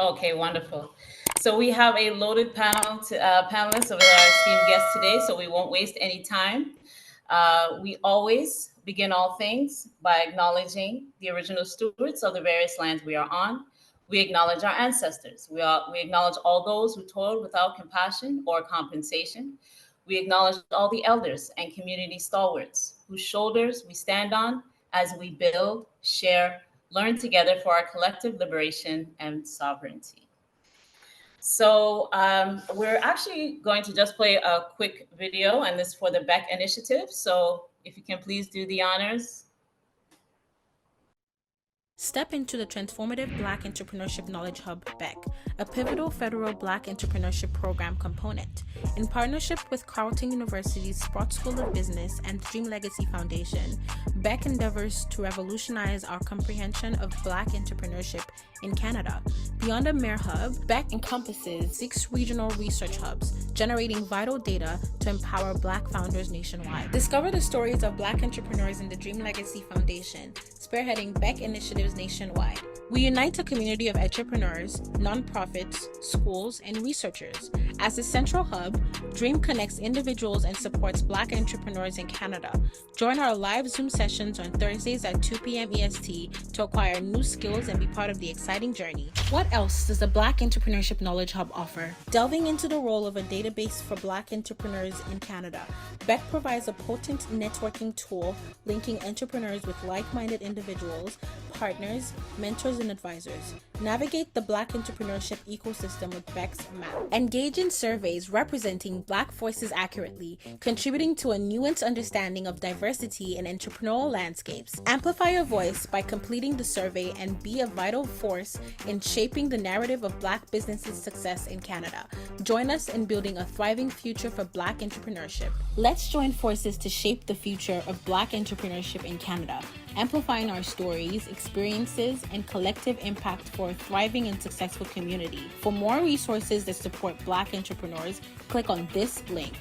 Okay, wonderful. So we have a loaded panelists of our esteemed guests today, so we won't waste any time. We always begin all things by acknowledging the original stewards of the various lands we are on. We acknowledge our ancestors. We acknowledge all those who toiled without compassion or compensation. We acknowledge all the elders and community stalwarts whose shoulders we stand on as we build, share, learn together for our collective liberation and sovereignty. So we're actually going to just play a quick video, and this for the Beck Initiative. So if you can please do the honors. Step into the transformative Black Entrepreneurship Knowledge Hub, BEC, a pivotal federal Black entrepreneurship program component. In partnership with Carleton University's Sprott School of Business and Dream Legacy Foundation, BEC endeavors to revolutionize our comprehension of Black entrepreneurship in Canada. Beyond a mere hub, BEC encompasses 6 regional research hubs, generating vital data to empower Black founders nationwide. Discover the stories of Black entrepreneurs in the Dream Legacy Foundation, spearheading BEC initiatives nationwide. We unite a community of entrepreneurs, nonprofits, schools, and researchers. As a central hub, Dream connects individuals and supports Black entrepreneurs in Canada. Join our live Zoom sessions on Thursdays at 2 p.m. EST to acquire new skills and be part of the exciting journey. What else does the Black Entrepreneurship Knowledge Hub offer? Delving into the role of a database for Black entrepreneurs in Canada, BEC provides a potent networking tool linking entrepreneurs with like-minded individuals, partners, mentors, and advisors. Navigate the Black entrepreneurship ecosystem with BEC's map. Engage in surveys representing Black voices accurately, contributing to a nuanced understanding of diversity in entrepreneurial landscapes. Amplify your voice by completing the survey and be a vital force in shaping the narrative of Black businesses' success in Canada. Join us in building a thriving future for Black entrepreneurship. Let's join forces to shape the future of Black entrepreneurship in Canada, amplifying our stories, experiences, and collective impact for a thriving and successful community. For more resources that support Black entrepreneurs, click on this link.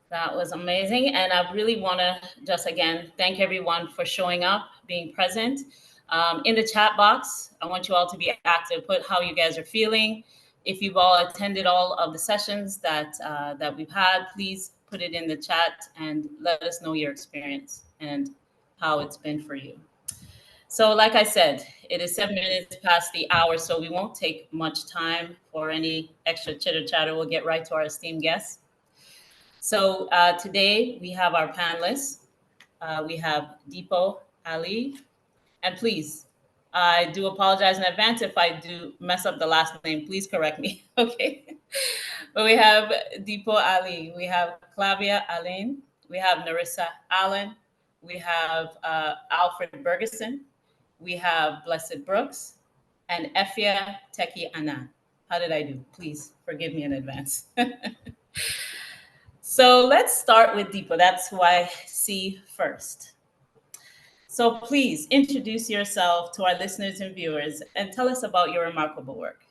That was amazing. And I really want to just again thank everyone for showing up, being present. In the chat box, I want you all to be active, put how you guys are feeling. If you've all attended all of the sessions that we've had, please put it in the chat and let us know your experience and how it's been for you. So like I said, it is 7 minutes past the hour, so we won't take much time for any extra chitter chatter. We'll get right to our esteemed guests. So today we have our panelists. We have Dipo, Alleyne, and please, I do apologize in advance if I do mess up the last name. Please correct me, okay? But we have Dipo, Alleyne, we have Clavia, Alleyne, we have Nerissa, Allen, we have Alfred, Burgesson, we have Blessed Brooks, and Efia Teki Anna. How did I do? Please forgive me in advance. So let's start with Dipo. That's who I see first. So please introduce yourself to our listeners and viewers and tell us about your remarkable work.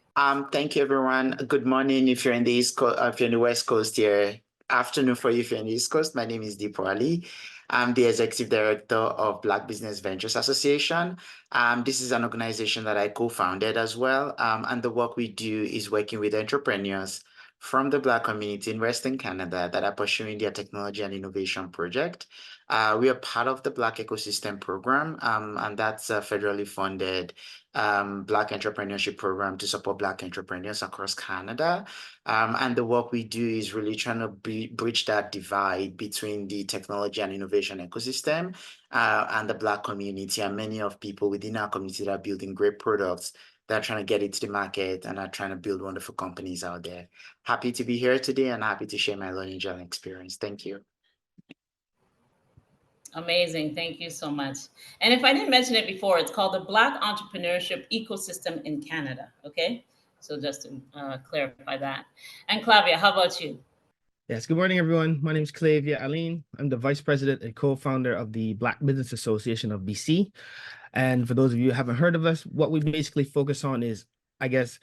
Thank you, everyone. Good morning if you're in the East Coast, if you're in the West Coast here. Afternoon for you if you're in the East Coast. My name is Dipo Alleyne. I'm the Executive Director of Black Business Ventures Association. This is an organization that I co-founded as well. And the work we do is working with entrepreneurs from the Black community in Western Canada that are pursuing their technology and innovation project. We are part of the Black Ecosystem Program, and that's a federally funded Black entrepreneurship program to support Black entrepreneurs across Canada. And the work we do is really trying to bridge that divide between the technology and innovation ecosystem and the Black community, and many of people within our community that are building great products that are trying to get it to the market and are trying to build wonderful companies out there. Happy to be here today and happy to share my learning journey experience. Thank you. Amazing. Thank you so much. And if I didn't mention it before, it's called the Black Entrepreneurship Ecosystem in Canada. Okay. So just to clarify that. And Clavia, how about you? Yes, good morning, everyone. My name is Clavia, Alleyne. I'm the Vice President and co-founder of the Black Business Association of BC. And for those of you who haven't heard of us, what we basically focus on is, I guess,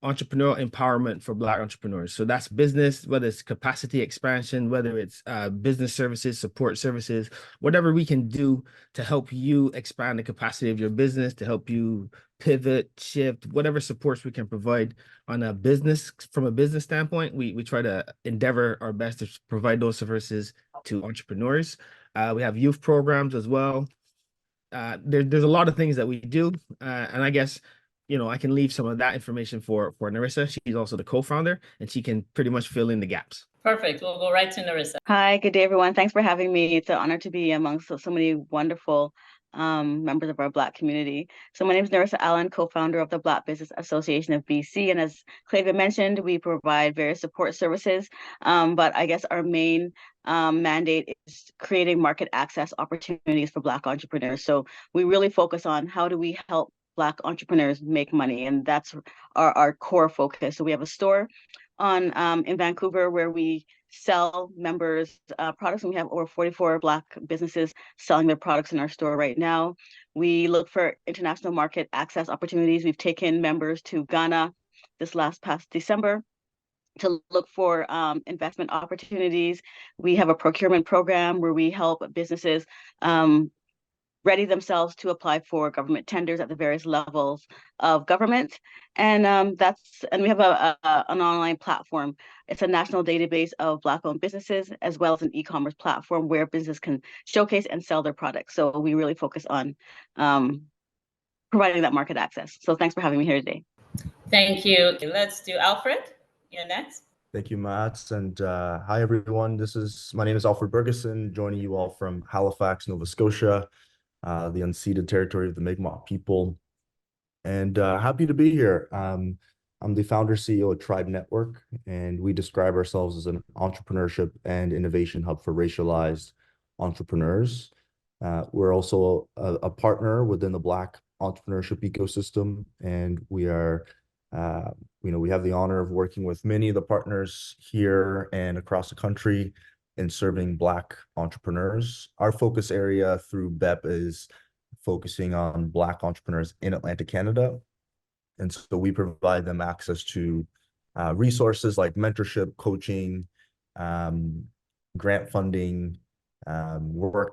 entrepreneurial empowerment for Black entrepreneurs. So that's business, whether it's capacity expansion, whether it's business services, support services, whatever we can do to help you expand the capacity of your business, to help you pivot, shift, whatever supports we can provide on a business, from a business standpoint, we try to endeavor our best to provide those services to entrepreneurs. We have youth programs as well. There's a lot of things that we do, and I guess I can leave some of that information for Nerissa. She's also the co-founder, and she can pretty much fill in the gaps. Perfect. We'll go right to Nerissa. Hi, good day, everyone. Thanks for having me. It's an honor to be amongst so many wonderful members of our Black community. So my name is Nerissa Allen, co-founder of the Black Business Association of BC. And as Clavia mentioned, we provide various support services. But I guess our main mandate is creating market access opportunities for Black entrepreneurs. So we really focus on how do we help Black entrepreneurs make money, and that's our core focus. So we have a store in Vancouver where we sell members products, and we have over 44 Black businesses selling their products in our store right now. We look for international market access opportunities. We've taken members to Ghana this past December to look for investment opportunities. We have a procurement program where we help businesses ready themselves to apply for government tenders at the various levels of government. And we have an online platform. It's a national database of Black-owned businesses, as well as an e-commerce platform where businesses can showcase and sell their products. So we really focus on providing that market access. So thanks for having me here today. Thank you. Let's do Alfred. You're next. Thank you, Matt. And hi, everyone. My name is Alfred Burgesson, joining you all from Halifax, Nova Scotia, the unceded territory of the Mi'kmaq people. And happy to be here. I'm the founder CEO of Tribe Network, and we describe ourselves as an entrepreneurship and innovation hub for racialized entrepreneurs. We're also a partner within the Black entrepreneurship ecosystem, and we are, we have the honor of working with many of the partners here and across the country in serving Black entrepreneurs. Our focus area through BEP is focusing on Black entrepreneurs in Atlantic Canada. And so we provide them access to resources like mentorship, coaching, grant funding,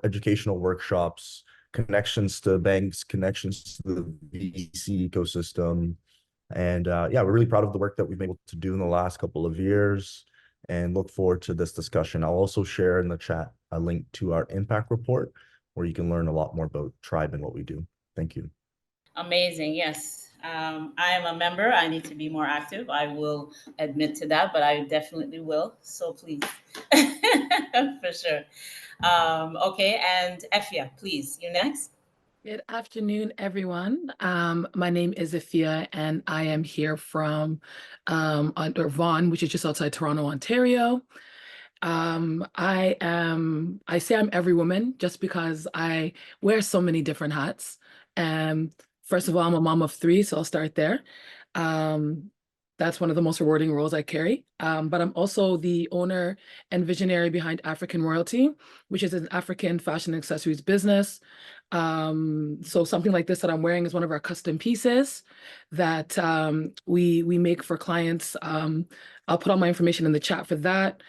educational workshops, connections to banks, connections to the VC ecosystem. And we're really proud of the work that we've been able to do in the last couple of years and look forward to this discussion. I'll also share in the chat a link to our impact report where you can learn a lot more about Tribe and what we do. Thank you. Amazing. Yes. I am a member. I need to be more active. I will admit to that, but I definitely will. So please, for sure. Okay. And Effia, please, you're next. Good afternoon, everyone. My name is Effia, and I am here from Vaughan, which is just outside Toronto, Ontario. I say I'm every woman just because I wear so many different hats. First of all, I'm a mom of 3, so I'll start there. That's one of the most rewarding roles I carry. But I'm also the owner and visionary behind African Royalty, which is an African fashion accessories business. So something like this that I'm wearing is one of our custom pieces that we make for clients. I'll put all my information in the chat for that.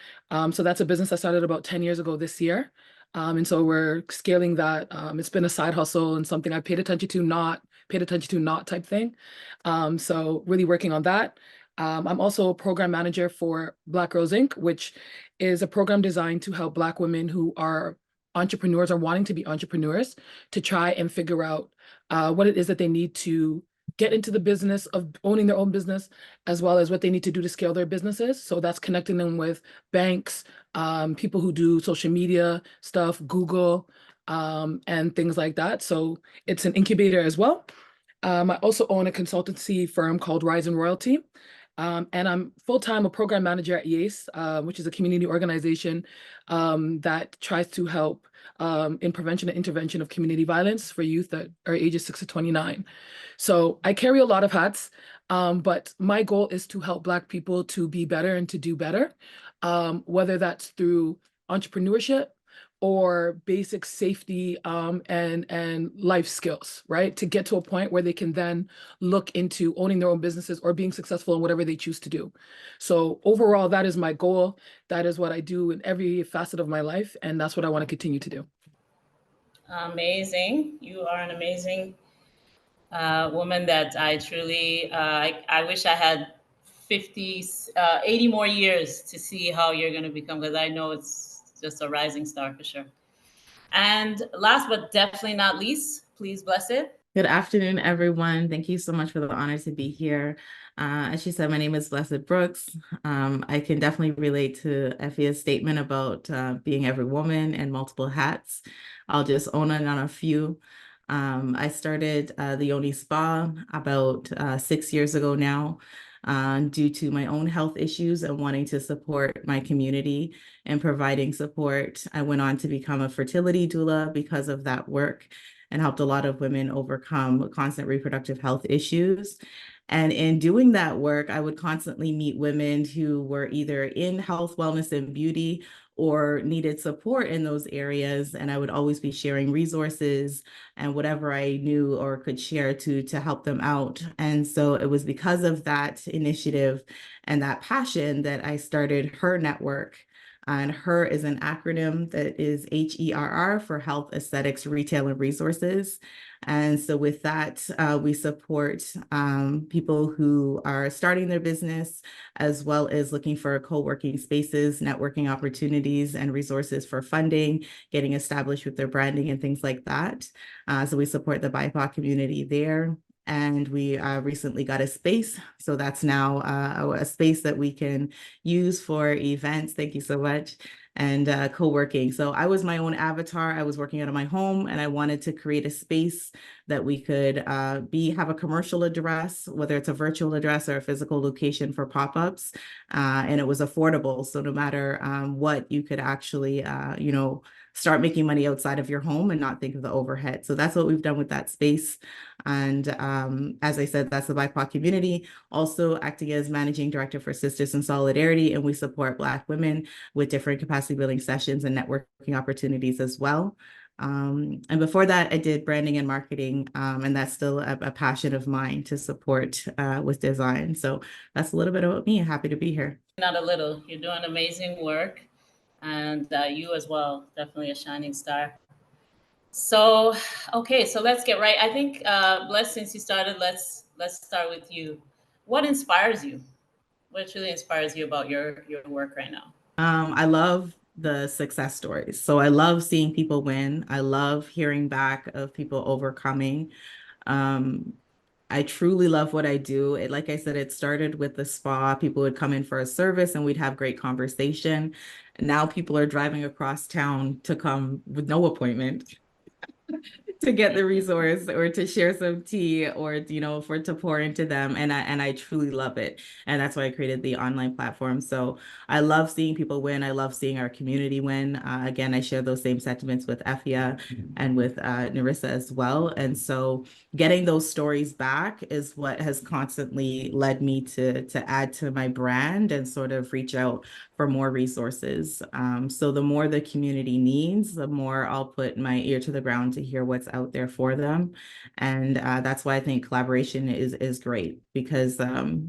So that's a business I started about 10 years ago this year. And so we're scaling that. It's been a side hustle and something I paid attention to, not type thing. So really working on that. I'm also a program manager for Black Girls Inc., which is a program designed to help Black women who are entrepreneurs or wanting to be entrepreneurs to try and figure out what it is that they need to get into the business of owning their own business, as well as what they need to do to scale their businesses. So that's connecting them with banks, people who do social media stuff, Google, and things like that. So it's an incubator as well. I also own a consultancy firm called Rise and Royalty. And I'm full-time a program manager at YACE, which is a community organization that tries to help in prevention and intervention of community violence for youth that are ages 6 to 29. So I carry a lot of hats, but my goal is to help Black people to be better and to do better. whether that's through entrepreneurship or basic safety and life skills, right? To get to a point where they can then look into owning their own businesses or being successful in whatever they choose to do. So overall, that is my goal. That is what I do in every facet of my life. And that's what I want to continue to do. Amazing. You are an amazing woman that I truly, I wish I had 50, 80 more years to see how you're going to become, because I know it's just a rising star for sure. And last but definitely not least, please bless it. Good afternoon, everyone. Thank you so much for the honor to be here. As she said, my name is Blessed Brooks. I can definitely relate to Effie's statement about being every woman and multiple hats. I'll just own in on a few. I started the Yoni Spa about 6 years ago now, due to my own health issues and wanting to support my community and providing support. I went on to become a fertility doula because of that work, and helped a lot of women overcome constant reproductive health issues. And in doing that work, I would constantly meet women who were either in health, wellness, and beauty, or needed support in those areas. And I would always be sharing resources and whatever I knew or could share to help them out. And so it was because of that initiative and that passion that I started Her Network. And HER is an acronym that is HERR for Health, Aesthetics, Retail, and Resources. And so with that, we support people who are starting their business, as well as looking for co-working spaces, networking opportunities, and resources for funding, getting established with their branding and things like that. So we support the BIPOC community there. And we recently got a space. So that's now a space that we can use for events. Thank you so much. And co-working. So I was my own avatar. I was working out of my home, and I wanted to create a space that we could have a commercial address, whether it's a virtual address or a physical location for pop-ups. And it was affordable. So no matter what, you could actually, start making money outside of your home and not think of the overhead. So that's what we've done with that space. And as I said, that's the BIPOC community. Also acting as managing director for Sisters in Solidarity, and we support Black women with different capacity building sessions and networking opportunities as well. And before that, I did branding and marketing, and that's still a passion of mine to support with design. So that's a little bit about me. Happy to be here. Not a little. You're doing amazing work. And you as well, definitely a shining star. So, okay, so let's get right. I think, Bless, since you started, let's start with you. What inspires you? What truly inspires you about your work right now? I love the success stories. So I love seeing people win. I love hearing back of people overcoming. I truly love what I do. Like I said, it started with the spa. People would come in for a service and we'd have great conversation. Now people are driving across town to come with no appointment to get the resource or to share some tea or, to pour into them. And I truly love it. And that's why I created the online platform. So I love seeing people win. I love seeing our community win. Again, I share those same sentiments with Effia and with Nerissa as well. And so getting those stories back is what has constantly led me to add to my brand and sort of reach out for more resources. So the more the community needs, the more I'll put my ear to the ground to hear what's out there for them. And that's why I think collaboration is great, because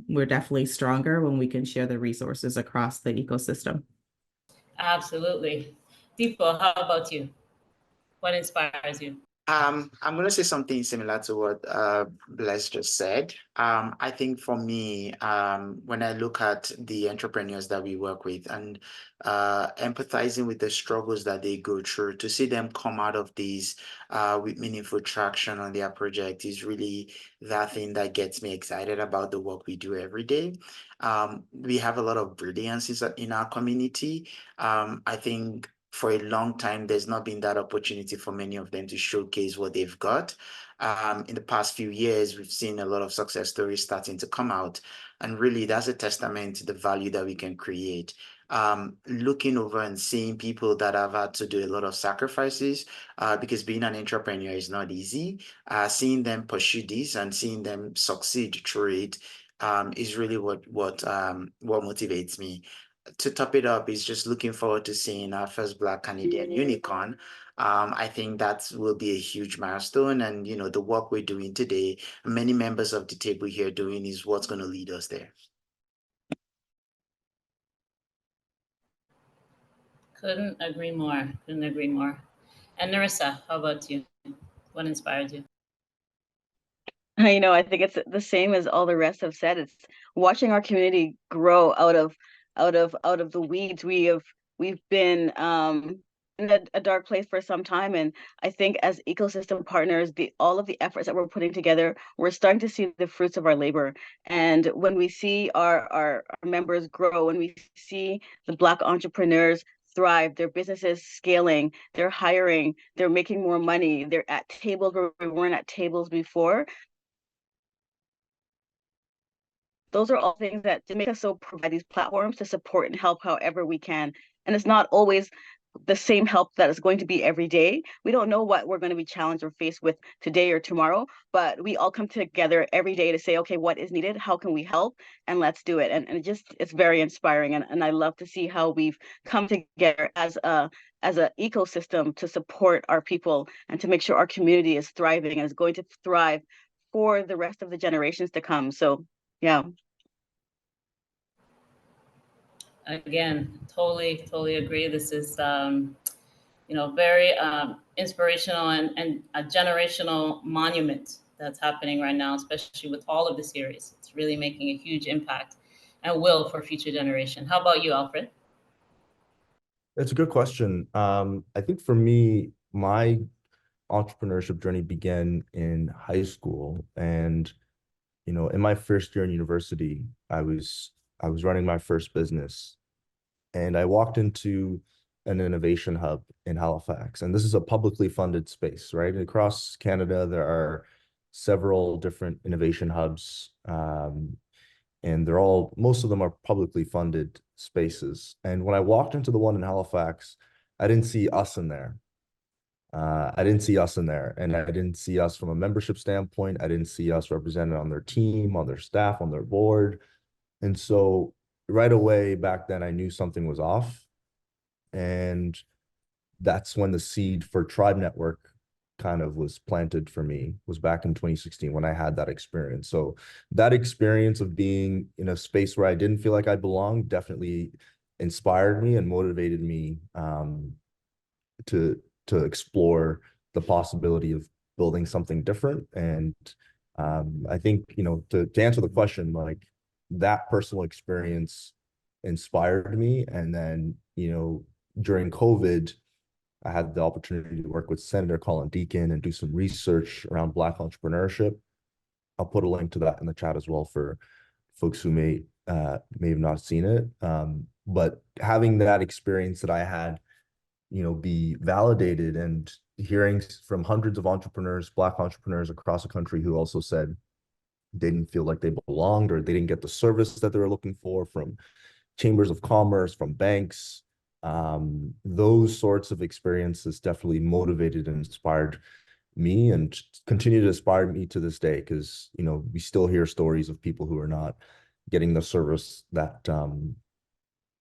we're definitely stronger when we can share the resources across the ecosystem. Absolutely. Dipo, how about you? What inspires you? I'm going to say something similar to what Bless just said. I think for me, when I look at the entrepreneurs that we work with and empathizing with the struggles that they go through, to see them come out of these with meaningful traction on their project is really that thing that gets me excited about the work we do every day. We have a lot of brilliance in our community. I think for a long time, there's not been that opportunity for many of them to showcase what they've got. In the past few years, we've seen a lot of success stories starting to come out. And really, that's a testament to the value that we can create. Looking over and seeing people that have had to do a lot of sacrifices, because being an entrepreneur is not easy. Seeing them pursue this and seeing them succeed through it is really what motivates me. to top it up, is just looking forward to seeing our first Black Canadian unicorn. I think that will be a huge milestone, and the work we're doing today, many members of the table here doing, is what's going to lead us there. Couldn't agree more. Couldn't agree more. And Nerissa, how about you? What inspired you? I think it's the same as all the rest have said. It's watching our community grow out of the weeds. We've been in a dark place for some time, and I think as ecosystem partners, all of the efforts that we're putting together, we're starting to see the fruits of our labor. And when we see our members grow, when we see the Black entrepreneurs thrive, their businesses scaling, they're hiring, they're making more money, they're at tables where we weren't at tables before. Those are all things that make us so provide these platforms to support and help however we can. And it's not always the same help that is going to be every day. We don't know what we're going to be challenged or faced with today or tomorrow, but we all come together every day to say, okay, what is needed? How can we help? And let's do it. And it's very inspiring. And I love to see how we've come together as an ecosystem to support our people and to make sure our community is thriving and is going to thrive for the rest of the generations to come. So yeah. Again, totally agree. This is, very inspirational and a generational monument that's happening right now, especially with all of the series. It's really making a huge impact and will for future generation. How about you, Alfred? It's a good question. I think for me, my entrepreneurship journey began in high school, and in my first year in university, I was running my first business, and I walked into an innovation hub in Halifax, and this is a publicly funded space, right? Across Canada, there are several different innovation hubs, and most of them are publicly funded spaces. And when I walked into the one in Halifax, I didn't see us in there. And I didn't see us from a membership standpoint. I didn't see us represented on their team, on their staff, on their board. And so right away back then, I knew something was off. And that's when the seed for Tribe Network kind of was planted for me, was back in 2016 when I had that experience. So that experience of being in a space where I didn't feel like I belonged definitely inspired me and motivated me to explore the possibility of building something different. And I think, to answer the question, like, that personal experience inspired me. And then, during COVID, I had the opportunity to work with Senator Colin Deacon and do some research around Black entrepreneurship. I'll put a link to that in the chat as well for folks who may have not seen it. But having that experience that I had, be validated, and hearing from hundreds of entrepreneurs, Black entrepreneurs across the country who also said they didn't feel like they belonged, or they didn't get the service that they were looking for from chambers of commerce, from banks. Those sorts of experiences definitely motivated and inspired me, and continue to inspire me to this day, because we still hear stories of people who are not getting the service that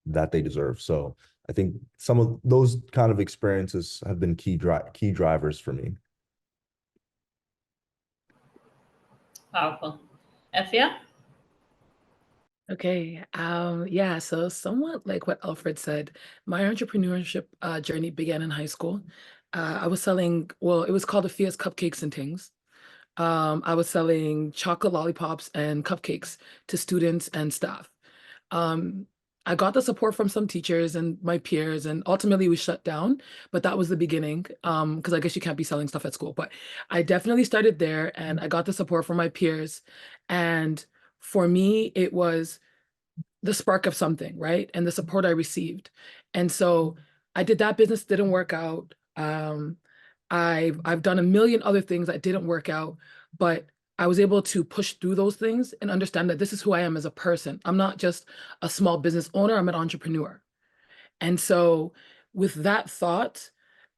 they deserve. So I think some of those kind of experiences have been key drivers for me. Powerful. Effia? Okay. Yeah, so somewhat like what Alfred said, my entrepreneurship journey began in high school. I was selling, it was called Effia's Cupcakes and Things. I was selling chocolate lollipops and cupcakes to students and staff. I got the support from some teachers and my peers, and ultimately we shut down, but that was the beginning, because I guess you can't be selling stuff at school. But I definitely started there, and I got the support from my peers. And for me, it was the spark of something, right? And the support I received. And so I did that business, didn't work out. I've done a million other things that didn't work out, but I was able to push through those things and understand that this is who I am as a person. I'm not just a small business owner, I'm an entrepreneur. And so with that thought,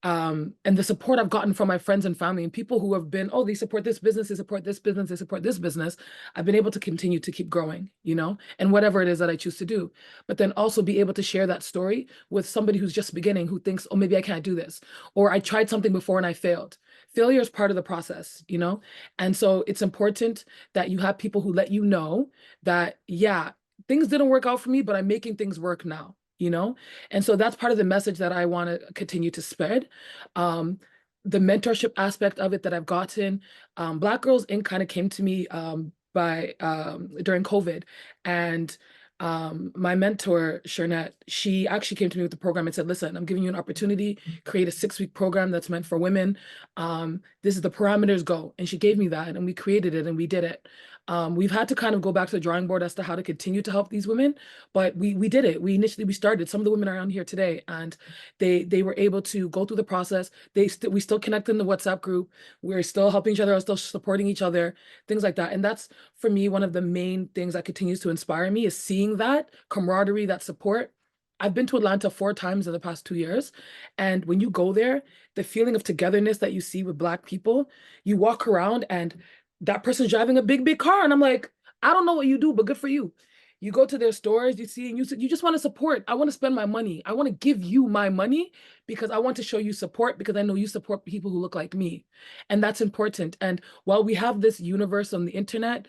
And the support I've gotten from my friends and family and people who have been, oh, they support this business, they support this business, they support this business. I've been able to continue to keep growing, you know, and whatever it is that I choose to do. But then also be able to share that story with somebody who's just beginning, who thinks, oh, maybe I can't do this, or I tried something before and I failed. Failure is part of the process, you know? And so it's important that you have people who let you know that, yeah, things didn't work out for me, but I'm making things work now, you know? And so that's part of the message that I want to continue to spread. The mentorship aspect of it that I've gotten, Black Girls Inc. kind of came to me during COVID. And my mentor, Shernette, she actually came to me with the program and said, listen, I'm giving you an opportunity, create a 6-week program that's meant for women. This is the parameters, go. And she gave me that and we created it and we did it. We've had to kind of go back to the drawing board as to how to continue to help these women, but we did it. We started. Some of the women are on here today, and they were able to go through the process. We still connect in the WhatsApp group. We're still helping each other, we're still supporting each other, things like that. And that's, for me, one of the main things that continues to inspire me is seeing that camaraderie, that support. I've been to Atlanta 4 times in the past 2 years. And when you go there, the feeling of togetherness that you see with Black people, you walk around and that person's driving a big car. And I'm like, I don't know what you do, but good for you. You go to their stores, you see, and you just want to support. I want to spend my money. I want to give you my money because I want to show you support, because I know you support people who look like me. And that's important. And while we have this universe on the internet,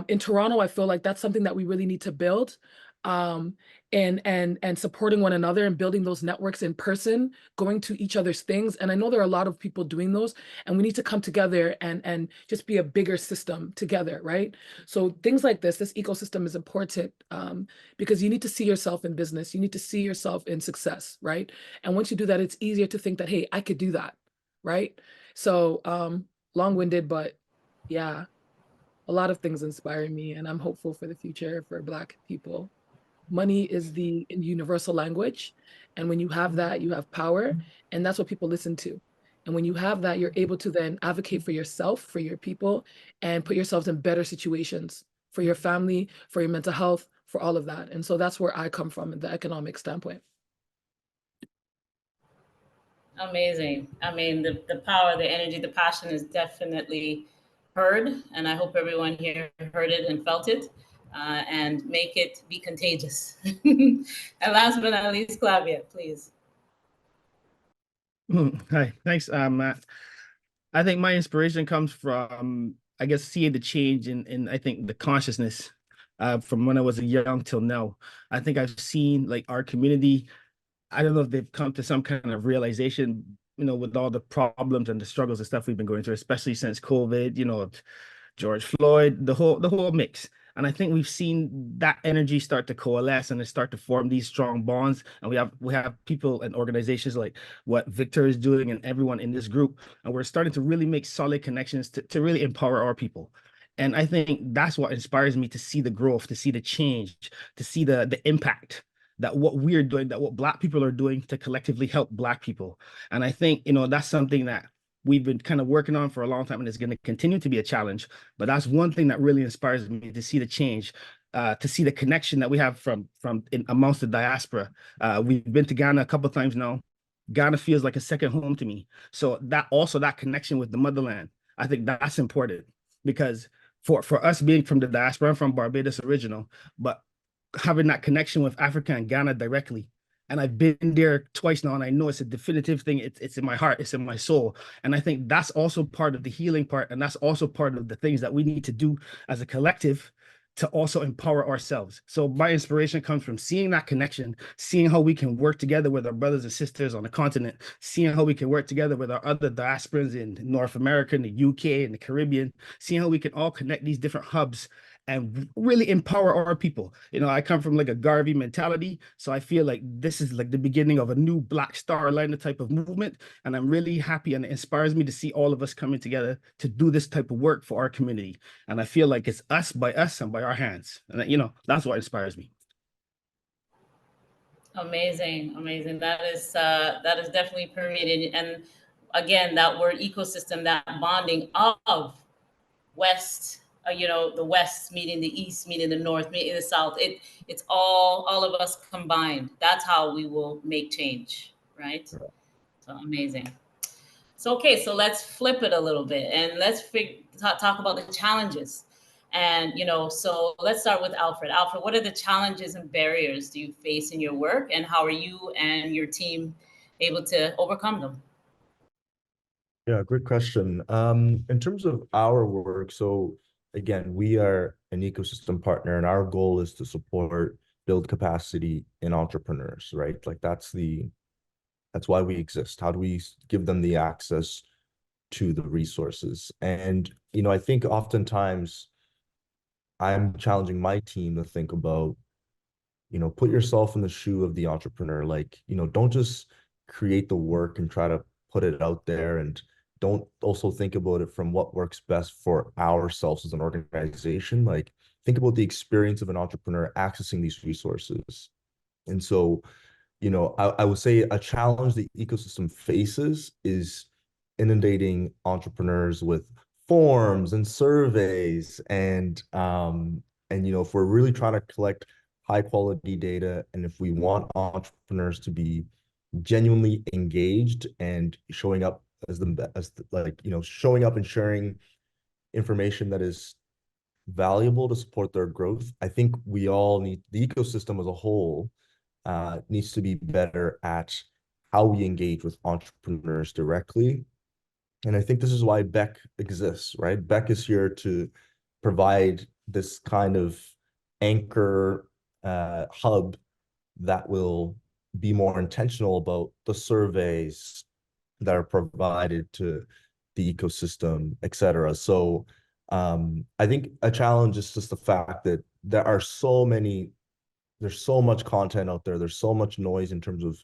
in Toronto, I feel like that's something that we really need to build. And supporting one another and building those networks in person, going to each other's things. And I know there are a lot of people doing those, and we need to come together and just be a bigger system together, right? So things like this ecosystem is important, because you need to see yourself in business. You need to see yourself in success, right? And once you do that, it's easier to think that, hey, I could do that, right? So long-winded, but yeah, a lot of things inspire me, and I'm hopeful for the future for Black people. Money is the universal language. And when you have that, you have power. And that's what people listen to. And when you have that, you're able to then advocate for yourself, for your people, and put yourselves in better situations for your family, for your mental health, for all of that. And so that's where I come from in the economic standpoint. Amazing. I mean, the power, the energy, the passion is definitely heard. And I hope everyone here heard it and felt it. And make it be contagious. And last but not least, Clavia, please. Hi, thanks, Matt. I think my inspiration comes from, I guess, seeing the change in I think the consciousness from when I was young till now. I think I've seen like our community, I don't know if they've come to some kind of realization, you know, with all the problems and the struggles and stuff we've been going through, especially since COVID, you know, George Floyd, the whole mix. And I think we've seen that energy start to coalesce and start to form these strong bonds. And we have people and organizations like what Victor is doing and everyone in this group. And we're starting to really make solid connections to really empower our people. And I think that's what inspires me, to see the growth, to see the change, to see the impact that what we're doing, that what Black people are doing to collectively help Black people. And I think, you know, that's something that we've been kind of working on for a long time, and it's going to continue to be a challenge. But that's one thing that really inspires me, to see the change, to see the connection that we have from amongst the diaspora. We've been to Ghana a couple of times now. Ghana feels like a second home to me. So that connection with the motherland, I think that's important, because for us being from the diaspora, I'm from Barbados original, but having that connection with Africa and Ghana directly. And I've been there twice now, and I know it's a definitive thing. It's in my heart, it's in my soul. And I think that's also part of the healing part. And that's also part of the things that we need to do as a collective to also empower ourselves. So my inspiration comes from seeing that connection, seeing how we can work together with our brothers and sisters on the continent, seeing how we can work together with our other diasporans in North America, in the UK, and the Caribbean, seeing how we can all connect these different hubs and really empower our people. You know, I come from like a Garvey mentality, so I feel like this is like the beginning of a new Black Star Line type of movement, and I'm really happy, and it inspires me to see all of us coming together to do this type of work for our community. And I feel like it's us by us and by our hands, and you know, that's what inspires me. Amazing. That is definitely permeated. And again, that word ecosystem, that bonding of West, you know, the West meeting the East, meeting the North, meeting the South. It's all of us combined. That's how we will make change, right? So So amazing. So, okay, so let's flip it a little bit and let's talk about the challenges. And, so let's start with Alfred. Alfred, what are the challenges and barriers do you face in your work, and how are you and your team able to overcome them? Yeah, great question. In terms of our work, so again, we are an ecosystem partner, and our goal is to support, build capacity in entrepreneurs, right? Like that's why we exist. How do we give them the access to the resources? And, I think oftentimes I'm challenging my team to think about, put yourself in the shoe of the entrepreneur. Like, don't just create the work and try to put it out there, and don't also think about it from what works best for ourselves as an organization. Like, think about the experience of an entrepreneur accessing these resources. And so, I would say a challenge the ecosystem faces is inundating entrepreneurs with forms and surveys, and if we're really trying to collect high quality data, and if we want entrepreneurs to be genuinely engaged and showing up showing up and sharing information that is valuable to support their growth, I think we all need, the ecosystem as a whole needs to be better at how we engage with entrepreneurs directly. And I think this is why BEC exists, right? BEC is here to provide this kind of anchor hub that will be more intentional about the surveys that are provided to the ecosystem, et cetera. So I think a challenge is just the fact that there's so much content out there. There's so much noise in terms of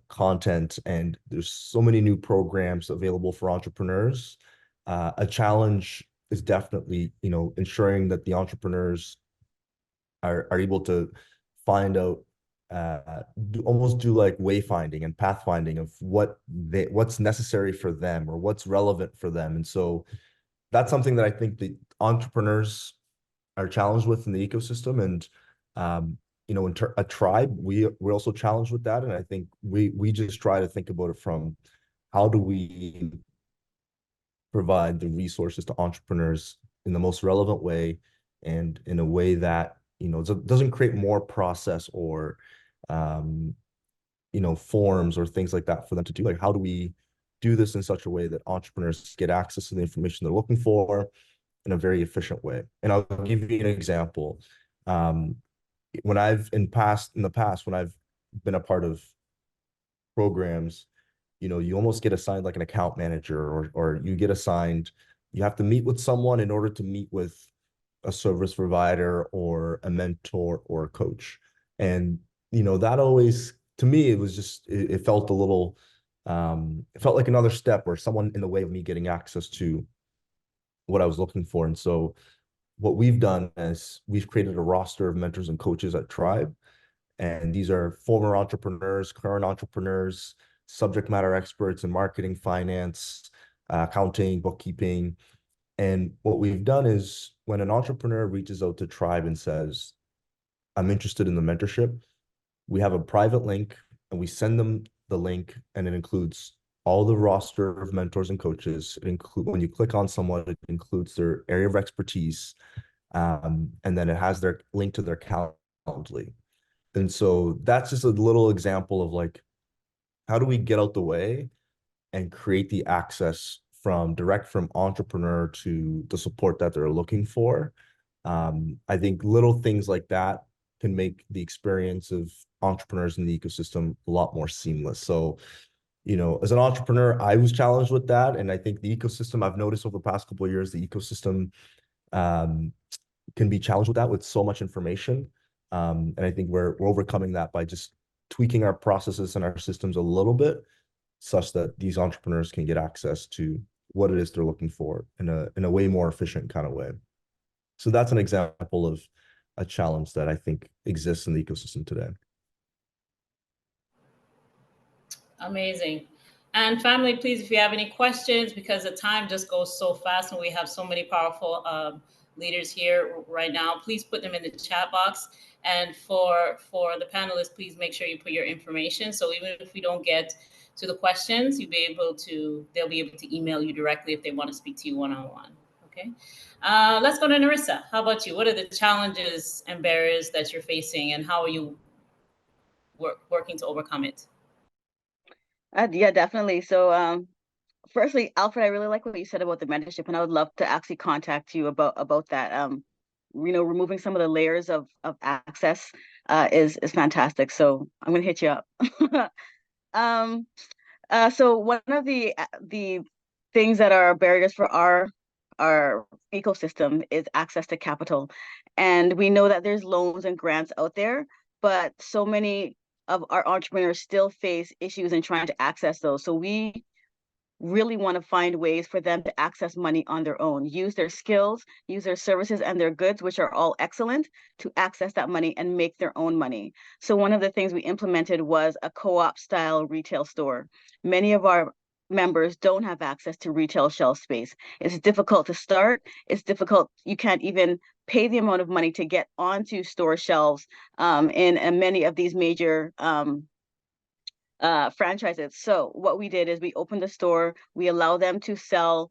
content, and there's so many new programs available for entrepreneurs. A challenge is definitely, ensuring that the entrepreneurs are able to find out, almost do like wayfinding and pathfinding of what's necessary for them or what's relevant for them. And so that's something that I think the entrepreneurs are challenged with in the ecosystem. And in a tribe, we're also challenged with that. And I think we just try to think about it from how do we provide the resources to entrepreneurs in the most relevant way, and in a way that doesn't create more process or forms or things like that for them to do. Like, how do we do this in such a way that entrepreneurs get access to the information they're looking for in a very efficient way? And I'll give you an example. In the past, when I've been a part of programs, you almost get assigned like an account manager, or you have to meet with someone in order to meet with a service provider or a mentor or a coach. And, that always, to me, it felt a little, it felt like another step or someone in the way of me getting access to what I was looking for. And so what we've done is we've created a roster of mentors and coaches at Tribe. And these are former entrepreneurs, current entrepreneurs, subject matter experts in marketing, finance, accounting, bookkeeping. And what we've done is when an entrepreneur reaches out to Tribe and says, I'm interested in the mentorship, we have a private link and we send them the link, and it includes all the roster of mentors and coaches. When you click on someone, it includes their area of expertise, and then it has their link to their Calendly. And so that's just a little example of like, how do we get out the way and create the access direct from entrepreneur to the support that they're looking for? I think little things like that can make the experience of entrepreneurs in the ecosystem a lot more seamless. So, as an entrepreneur, I was challenged with that. And I think the ecosystem, I've noticed over the past couple of years, the ecosystem can be challenged with that, with so much information. And I think we're overcoming that by just tweaking our processes and our systems a little bit, such that these entrepreneurs can get access to what it is they're looking for in a way more efficient kind of way. So that's an example of a challenge that I think exists in the ecosystem today. Amazing. And family, please, if you have any questions, because the time just goes so fast and we have so many powerful leaders here right now, please put them in the chat box. And for the panelists, please make sure you put your information. So even if we don't get to the questions, they'll be able to email you directly if they want to speak to you one-on-one. Okay. Let's go to Nerissa. How about you? What are the challenges and barriers that you're facing, and how are you working to overcome it? Yeah, definitely. So firstly, Alfred, I really like what you said about the mentorship, and I would love to actually contact you about that. Removing some of the layers of access is fantastic. So I'm gonna hit you up. So one of the things that are barriers for our ecosystem is access to capital. And we know that there's loans and grants out there, but so many of our entrepreneurs still face issues in trying to access those. So we really want to find ways for them to access money on their own, use their skills, use their services and their goods, which are all excellent, to access that money and make their own money. So one of the things we implemented was a co-op style retail store. Many of our members don't have access to retail shelf space. It's difficult to start. It's difficult. You can't even pay the amount of money to get onto store shelves in many of these major franchises. So what we did is we opened the store. We allow them to sell,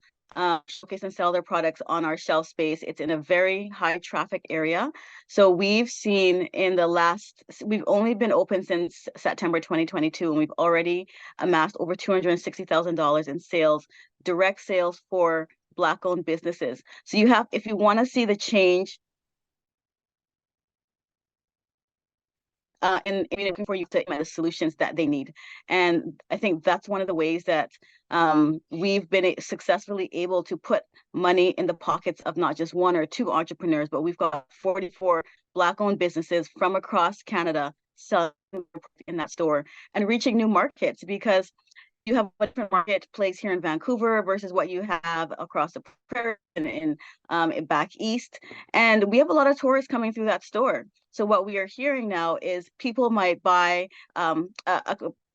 showcase and sell their products on our shelf space. It's in a very high traffic area. So we've seen we've only been open since September 2022, and we've already amassed over $260,000 in sales, direct sales for Black-owned businesses. So if you want to see the change and looking for you to implement the solutions that they need. And I think that's one of the ways that we've been successfully able to put money in the pockets of not just one or two entrepreneurs, but we've got 44 Black-owned businesses from across Canada selling in that store and reaching new markets, because you have a different marketplace here in Vancouver versus what you have across the prairie and back east. And we have a lot of tourists coming through that store. So what we are hearing now is people might buy a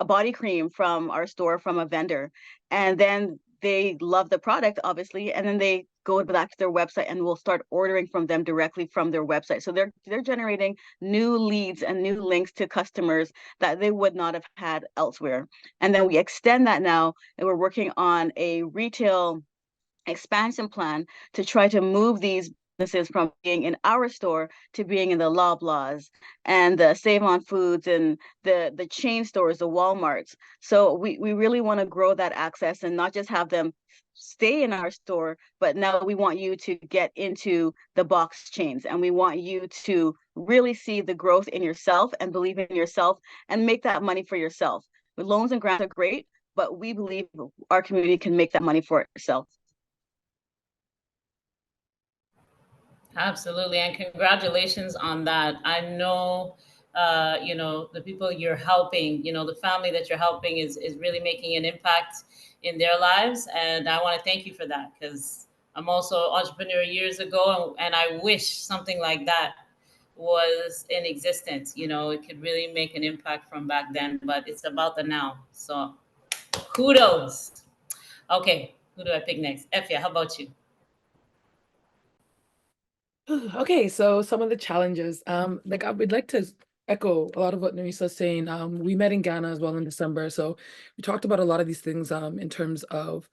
body cream from our store from a vendor, and then they love the product, obviously, and then they go back to their website and we'll start ordering from them directly from their website. So they're generating new leads and new links to customers that they would not have had elsewhere. And then we extend that now, and we're working on a retail expansion plan to try to move these businesses from being in our store to being in the Loblaws and the Save On Foods and the chain stores, the Walmarts. So we really want to grow that access and not just have them stay in our store, but now we want you to get into the box chains, and we want you to really see the growth in yourself and believe in yourself and make that money for yourself. The loans and grants are great, but we believe our community can make that money for itself. Absolutely, and congratulations on that. I know, the people you're helping, the family that you're helping is really making an impact in their lives, and I want to thank you for that, because I'm also an entrepreneur years ago, and I wish something like that was in existence. It could really make an impact from back then, but it's about the now. So kudos. Okay, who do I pick next? Effia, how about you? Okay, so some of the challenges, I would like to echo a lot of what Nerissa is saying. We met in Ghana as well in December, so we talked about a lot of these things in terms of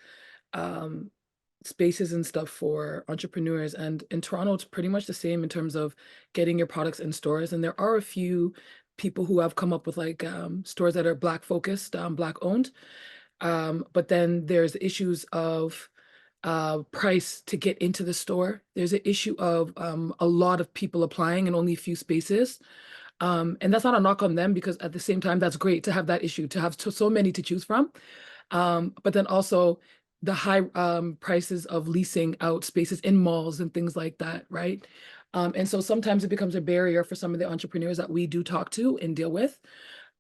spaces and stuff for entrepreneurs. And in Toronto, it's pretty much the same in terms of getting your products in stores. And there are a few people who have come up with stores that are Black focused, Black owned. But then there's issues of price to get into the store. There's an issue of a lot of people applying and only a few spaces. And that's not a knock on them, because at the same time, that's great to have that issue, to have so many to choose from. But then also the high prices of leasing out spaces in malls and things like that, right? And so sometimes it becomes a barrier for some of the entrepreneurs that we do talk to and deal with.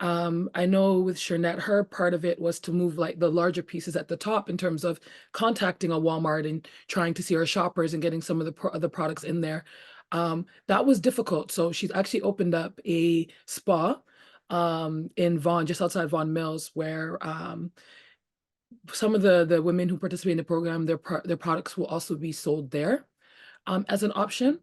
I know with Shernette, her part of it was to move the larger pieces at the top in terms of contacting a Walmart and trying to see our shoppers and getting some of the products in there. That was difficult. So she's actually opened up a spa in Vaughan, just outside Vaughan Mills, where some of the women who participate in the program, their products will also be sold there. as an option.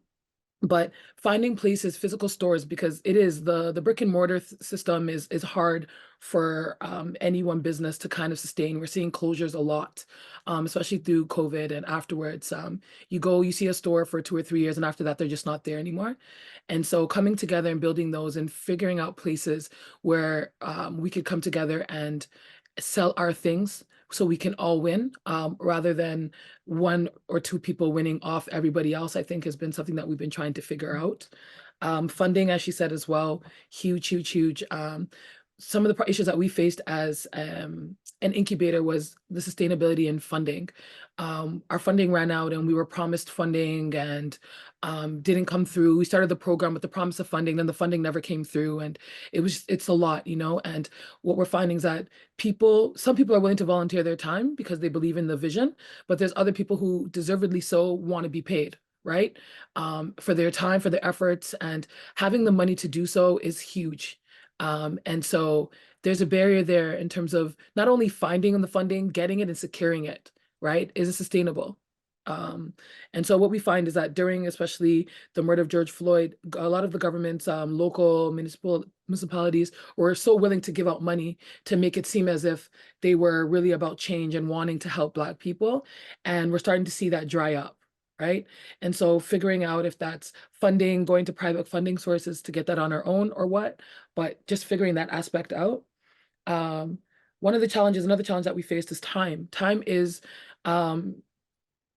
But finding places, physical stores, because it is the brick and mortar system is hard for any one business to kind of sustain. We're seeing closures a lot, especially through COVID and afterwards. You see a store for 2 or 3 years, and after that, they're just not there anymore. And so coming together and building those and figuring out places where we could come together and sell our things so we can all win, rather than 1 or 2 people winning off everybody else, I think has been something that we've been trying to figure out. Funding, as she said as well, huge, huge, huge. Some of the issues that we faced as an incubator was the sustainability and funding. Our funding ran out and we were promised funding and didn't come through. We started the program with the promise of funding, then the funding never came through, and it's a lot, and what we're finding is that some people are willing to volunteer their time because they believe in the vision, but there's other people who deservedly so want to be paid, right? For their time, for their efforts, and having the money to do so is huge. And so there's a barrier there in terms of not only finding the funding, getting it and securing it, right? Is it sustainable? And so what we find is that during especially the murder of George Floyd, a lot of the governments, local municipalities were so willing to give out money to make it seem as if they were really about change and wanting to help Black people. And we're starting to see that dry up. Right. And so figuring out if that's funding, going to private funding sources to get that on our own or what, but just figuring that aspect out. Another challenge that we faced is time. Time is,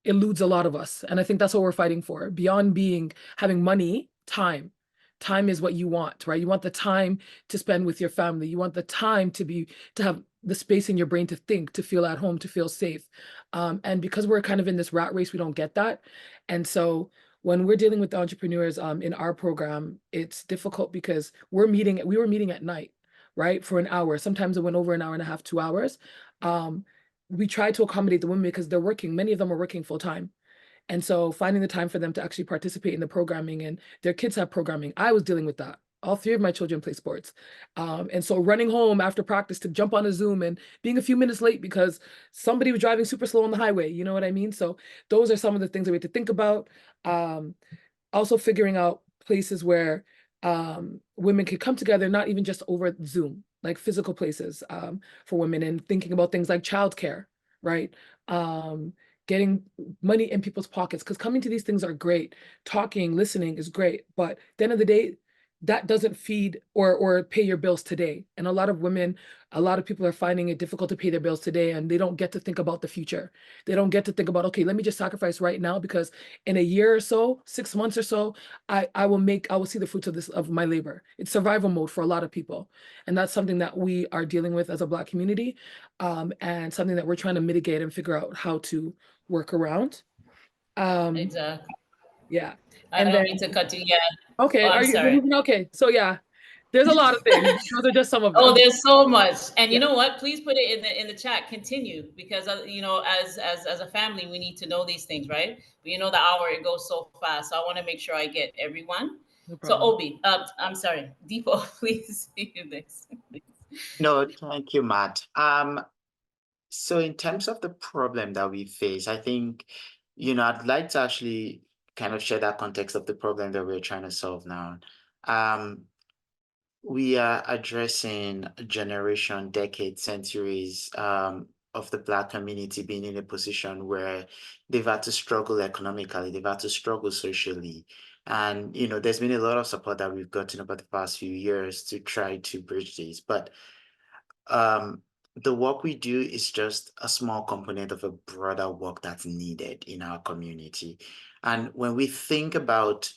eludes a lot of us. And I think that's what we're fighting for. Beyond having money, time. Time is what you want, right? You want the time to spend with your family. You want the time to have the space in your brain to think, to feel at home, to feel safe. And because we're kind of in this rat race, we don't get that. And so when we're dealing with the entrepreneurs in our program, it's difficult because we were meeting at night, right? For an hour. Sometimes it went over an hour and a half, 2 hours. We try to accommodate the women because they're working. Many of them are working full time. And so finding the time for them to actually participate in the programming, and their kids have programming. I was dealing with that. All 3 of my children play sports. And so running home after practice to jump on a Zoom and being a few minutes late because somebody was driving super slow on the highway, you know what I mean? So those are some of the things that we have to think about. Also figuring out places where women could come together, not even just over Zoom, like physical places for women, and thinking about things like childcare, right? Getting money in people's pockets, because coming to these things are great. Talking, listening is great, but at the end of the day, that doesn't feed or pay your bills today. And a lot of people are finding it difficult to pay their bills today, and they don't get to think about the future. They don't get to think about, okay, let me just sacrifice right now, because in a year or so, 6 months or so, I will see the fruits of my labor. It's survival mode for a lot of people. And that's something that we are dealing with as a Black community, and something that we're trying to mitigate and figure out how to work around. Exactly. Yeah. I don't mean to cut you. Yeah. Okay. I'm sorry. Okay. So yeah, there's a lot of things. Those are just some of them. Oh, there's so much. And you know what? Please put it in the chat. Continue, because as a family, we need to know these things, right? But the hour, it goes so fast. So I want to make sure I get everyone. No So problem. Obi, I'm sorry, Dipo, please do this. No, thank you, Matt. So in terms of the problem that we face, I think, I'd like to actually kind of share that context of the problem that we're trying to solve now. We are addressing a generation, decades, centuries of the Black community being in a position where they've had to struggle economically, they've had to struggle socially. And, there's been a lot of support that we've gotten over the past few years to try to bridge this. But the work we do is just a small component of a broader work that's needed in our community. And when we think about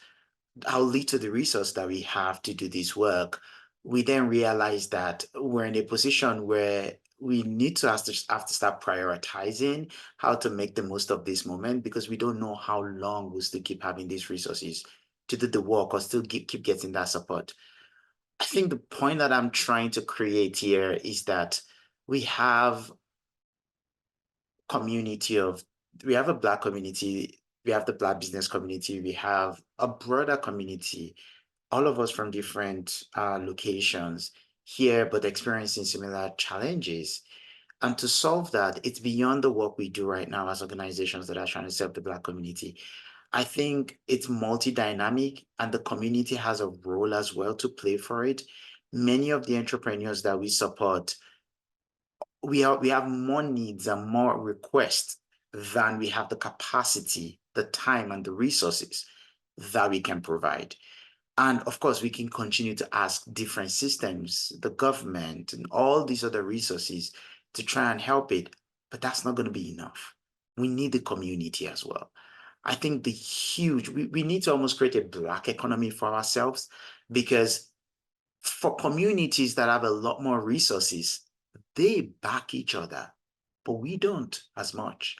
how little the resource that we have to do this work, we then realize that we're in a position where we need to have to start prioritizing how to make the most of this moment, because we don't know how long we'll still keep having these resources to do the work or still keep getting that support. I think the point that I'm trying to create here is that we have a Black community, we have the Black business community, we have a broader community, all of us from different locations here, but experiencing similar challenges. And to solve that, it's beyond the work we do right now as organizations that are trying to serve the Black community. I think it's multi-dynamic and the community has a role as well to play for it. Many of the entrepreneurs that we support, we have more needs and more requests than we have the capacity, the time, and the resources that we can provide. And of course, we can continue to ask different systems, the government, and all these other resources to try and help it, but that's not going to be enough. We need the community as well. I think we need to almost create a Black economy for ourselves, because for communities that have a lot more resources, they back each other, but we don't as much.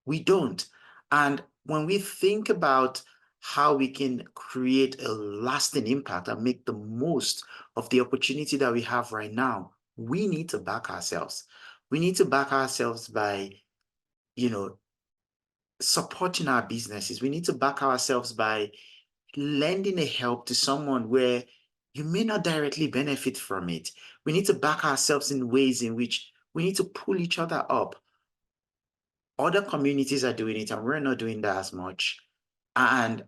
We don't. And when we think about how we can create a lasting impact and make the most of the opportunity that we have right now, we need to back ourselves. We need to back ourselves by, supporting our businesses. We need to back ourselves by lending a help to someone where you may not directly benefit from it. We need to back ourselves in ways in which we need to pull each other up. Other communities are doing it and we're not doing that as much. And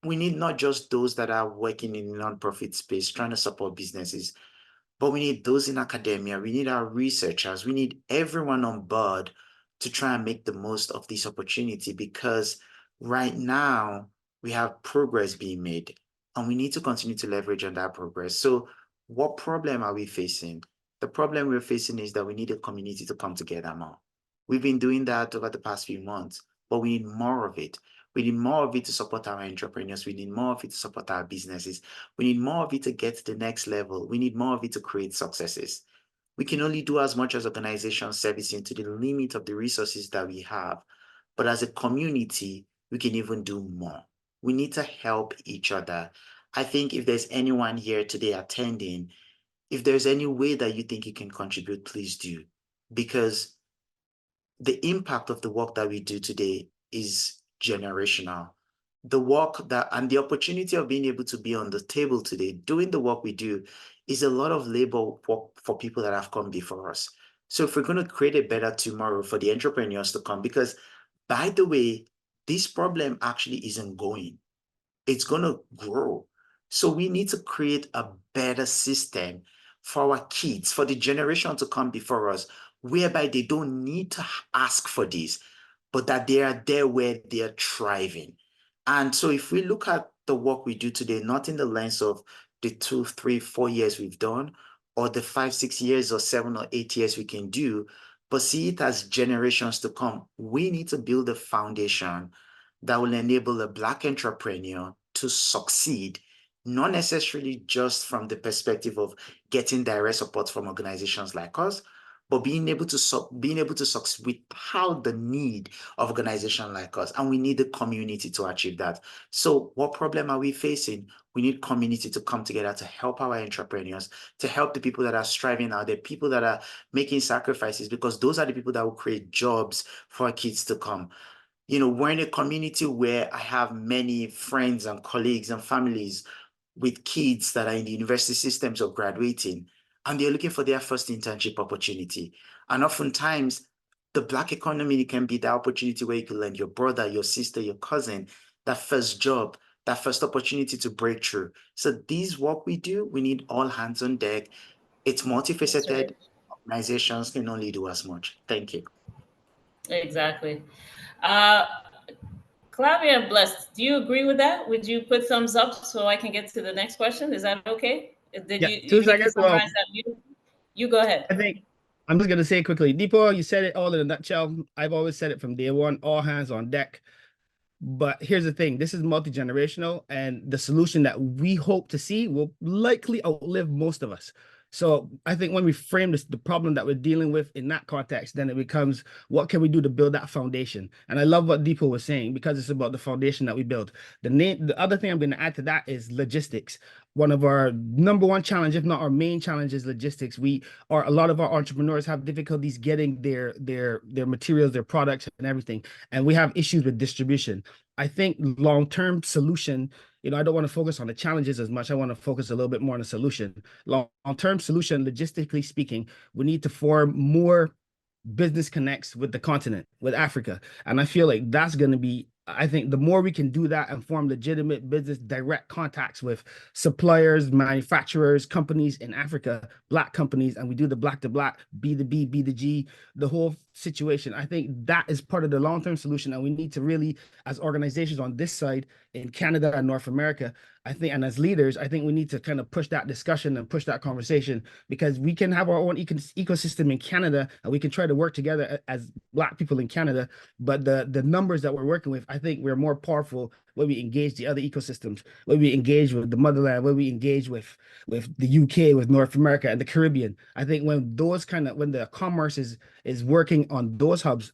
we need not just those that are working in the nonprofit space trying to support businesses, but we need those in academia, we need our researchers, we need everyone on board to try and make the most of this opportunity, because right now we have progress being made and we need to continue to leverage on that progress. So what problem are we facing? The problem we're facing is that we need a community to come together more. We've been doing that over the past few months, but we need more of it. We need more of it to support our entrepreneurs. We need more of it to support our businesses. We need more of it to get to the next level. We need more of it to create successes. We can only do as much as organizations servicing to the limit of the resources that we have. But as a community, we can even do more. We need to help each other. I think if there's anyone here today attending, if there's any way that you think you can contribute, please do. Because the impact of the work that we do today is generational. The work that and the opportunity of being able to be on the table today, doing the work we do, is a lot of labor work for people that have come before us. So if we're going to create a better tomorrow for the entrepreneurs to come, because by the way, this problem actually isn't going. It's going to grow. So we need to create a better system for our kids, for the generation to come before us, whereby they don't need to ask for this, but that they are there where they are thriving. And so if we look at the work we do today, not in the lens of the 2, 3, 4 years we've done, or the 5, 6 years or 7 or 8 years we can do, but see it as generations to come, we need to build a foundation that will enable a Black entrepreneur to succeed, not necessarily just from the perspective of getting direct support from organizations like us, but being able to succeed without the need of organizations like us. And we need the community to achieve that. So what problem are we facing? We need community to come together to help our entrepreneurs, to help the people that are striving out there, people that are making sacrifices, because those are the people that will create jobs for our kids to come. We're in a community where I have many friends and colleagues and families with kids that are in the university systems or graduating, and they're looking for their first internship opportunity. And oftentimes, the Black economy can be the opportunity where you can lend your brother, your sister, your cousin, that first job, that first opportunity to break through. So this work we do, we need all hands on deck. It's multifaceted. Organizations can only do as much. Thank you. Exactly. Clavia, Blessed, do you agree with that? Would you put thumbs up so I can get to the next question? Is that okay? Did Yeah, you 2 think you seconds. Well, summarized that? You go ahead. I think I'm just going to say quickly, Dipo, you said it all in a nutshell. I've always said it from day one, all hands on deck. But here's the thing, this is multi-generational, and the solution that we hope to see will likely outlive most of us. So I think when we frame this, the problem that we're dealing with in that context, then it becomes, what can we do to build that foundation? And I love what Dipo was saying, because it's about the foundation that we build. The other thing I'm going to add to that is logistics. One of our number one challenge, if not our main challenge, is logistics. A lot of our entrepreneurs have difficulties getting their materials, their products, and everything, and we have issues with distribution. I think long-term solution, I don't want to focus on the challenges as much. I want to focus a little bit more on the solution. Long-term solution, logistically speaking, we need to form more business connects with the continent, with Africa. And I feel like that's going to be I think the more we can do that and form legitimate business direct contacts with suppliers, manufacturers, companies in Africa, Black companies, and we do the Black to Black, B to B, B to G, the whole situation, I think that is part of the long-term solution. And we need to really, as organizations on this side in Canada and North America, I think, and as leaders, I think we need to kind of push that discussion and push that conversation, because we can have our own ecosystem in Canada and we can try to work together as Black people in Canada. But the numbers that we're working with, I think we're more powerful when we engage the other ecosystems, when we engage with the motherland, when we engage with the UK, with North America and the Caribbean. I think when the commerce is working on those hubs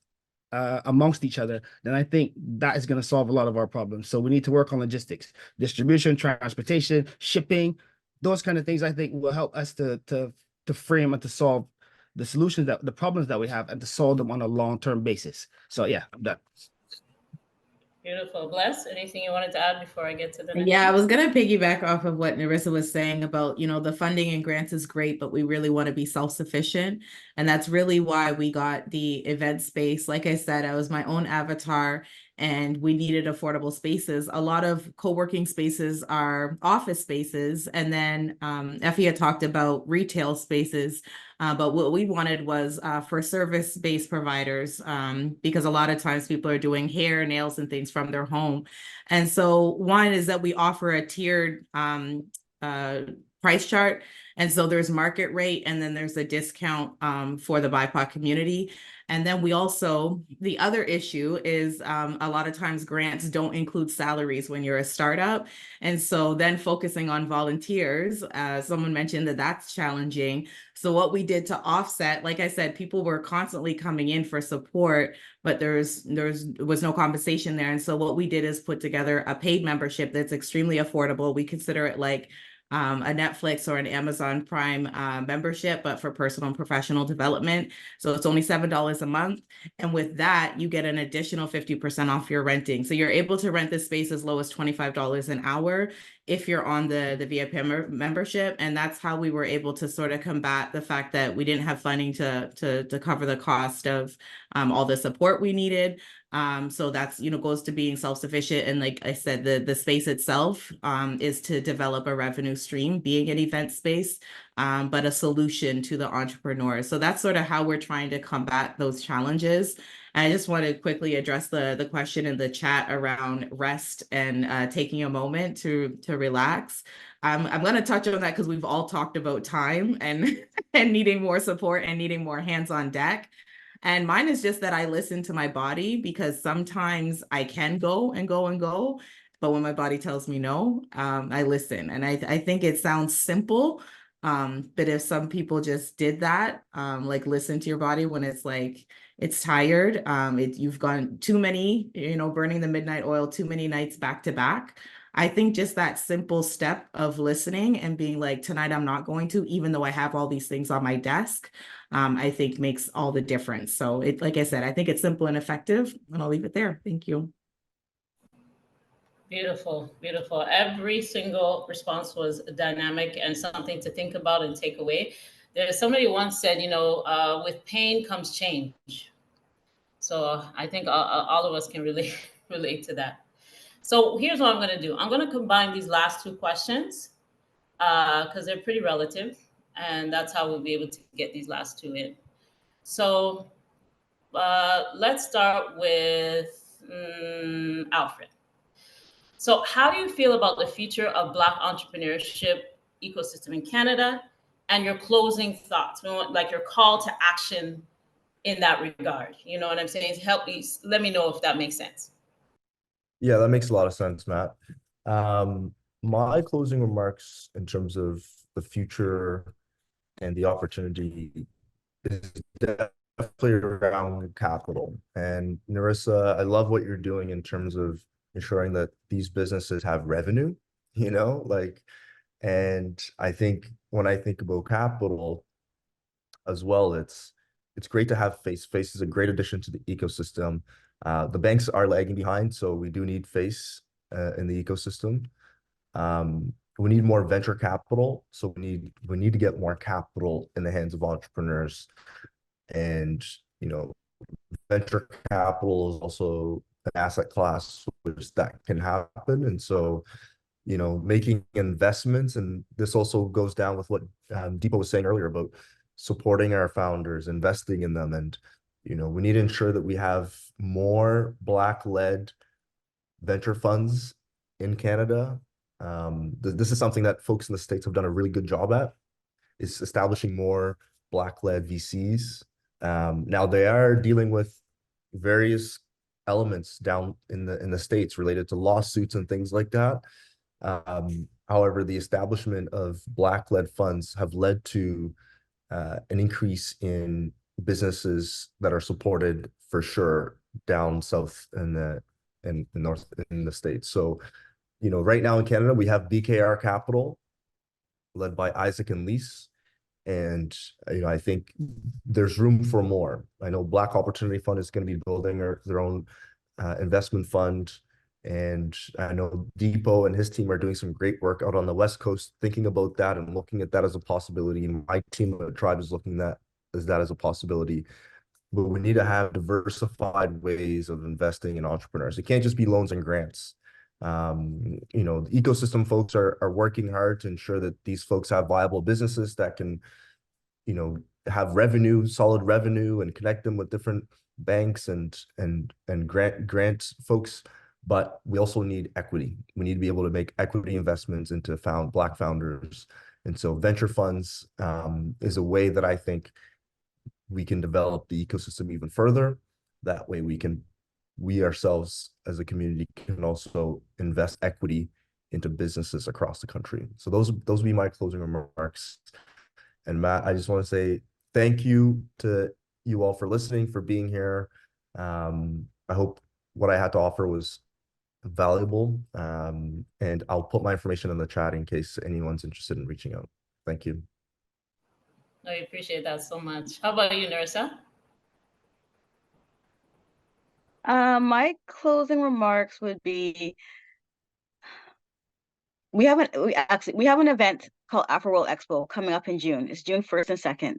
amongst each other, then I think that is going to solve a lot of our problems. So we need to work on logistics, distribution, transportation, shipping, those kind of things. I think will help us to frame and to solve the solutions, that the problems that we have, and to solve them on a long-term basis. So yeah, I'm done. Beautiful. Bless, anything you wanted to add before I get to the next Yeah, I one? was going to piggyback off of what Nerissa was saying about, the funding and grants is great, but we really want to be self-sufficient. And that's really why we got the event space. Like I said, I was my own avatar and we needed affordable spaces. A lot of co-working spaces are office spaces. And then Effie had talked about retail spaces. But what we wanted was for service-based providers, because a lot of times people are doing hair, nails, and things from their home. And so one is that we offer a tiered price chart. And so there's market rate, and then there's a discount for the BIPOC community. And then we also, the other issue is a lot of times grants don't include salaries when you're a startup. And so then focusing on volunteers, someone mentioned that that's challenging. So what we did to offset, like I said, people were constantly coming in for support, but there was no compensation there. And so what we did is put together a paid membership that's extremely affordable. We consider it like a Netflix or an Amazon Prime membership, but for personal and professional development. So it's only $7 a month. And with that, you get an additional 50% off your renting. So you're able to rent this space as low as $25 an hour if you're on the VIP membership. And that's how we were able to sort of combat the fact that we didn't have funding to cover the cost of all the support we needed. So that's, goes to being self-sufficient. And like I said, the space itself is to develop a revenue stream, being an event space, but a solution to the entrepreneurs. So that's sort of how we're trying to combat those challenges. I just want to quickly address the question in the chat around rest and taking a moment to relax. I'm going to touch on that because we've all talked about time and needing more support and needing more hands on deck. And mine is just that I listen to my body, because sometimes I can go and go and go, but when my body tells me no, I listen. And I think it sounds simple, but if some people just did that, like listen to your body when it's like, it's tired, you've gone too many, burning the midnight oil, too many nights back to back. I think just that simple step of listening and being like, tonight I'm not going to, even though I have all these things on my desk, I think makes all the difference. So like I said, I think it's simple and effective, and I'll leave it there. Thank you. Beautiful, beautiful. Every single response was dynamic and something to think about and take away. There's somebody once said, with pain comes change. So I think all of us can really relate to that. So here's what I'm going to do. I'm going to combine these last two questions because they're pretty relative, and that's how we'll be able to get these last two in. So let's start with Alfred. So how do you feel about the future of Black entrepreneurship ecosystem in Canada, and your closing thoughts, like your call to action in that regard? You know what I'm saying? Help me, let me know if that makes sense. Yeah, that makes a lot of sense, Matt. My closing remarks in terms of the future and the opportunity is definitely around capital. And Nerissa, I love what you're doing in terms of ensuring that these businesses have revenue, and I think when I think about capital as well, it's great to have Face. Face is a great addition to the ecosystem. The banks are lagging behind, so we do need Face in the ecosystem. We need more venture capital, so we need to get more capital in the hands of entrepreneurs. And venture capital is also an asset class which that can happen. And so, you know, making investments, and this also goes down with what Dipo was saying earlier about supporting our founders, investing in them. And, you know, we need to ensure that we have more Black-led venture funds in Canada. This is something that folks in the States have done a really good job at, is establishing more Black-led VCs. Now they are dealing with various elements down in the States related to lawsuits and things like that. However, the establishment of Black-led funds have led to an increase in businesses that are supported for sure down south in the north in the States. So, you know, right now in Canada, we have BKR Capital, led by Isaac and Lise. And, you know, I think there's room for more. I know Black Opportunity Fund is going to be building their own investment fund. And I know Dipo and his team are doing some great work out on the West Coast, thinking about that and looking at that as a possibility. And my team at Tribe is looking at that as a possibility. But we need to have diversified ways of investing in entrepreneurs. It can't just be loans and grants. You know, the ecosystem folks are working hard to ensure that these folks have viable businesses that can, you know, have revenue, solid revenue, and connect them with different banks and grant folks. But we also need equity. We need to be able to make equity investments into Black founders. And so venture funds is a way that I think we can develop the ecosystem even further. That way we ourselves as a community can also invest equity into businesses across the country. So those would be my closing remarks. And Matt, I just want to say thank you to you all for listening, for being here. I hope what I had to offer was valuable. And I'll put my information in the chat in case anyone's interested in reaching out. Thank you. I appreciate that so much. How about you, Nerissa? My closing remarks would be, we have an event called AfroWorld Expo coming up in June. It's June 1st and 2nd.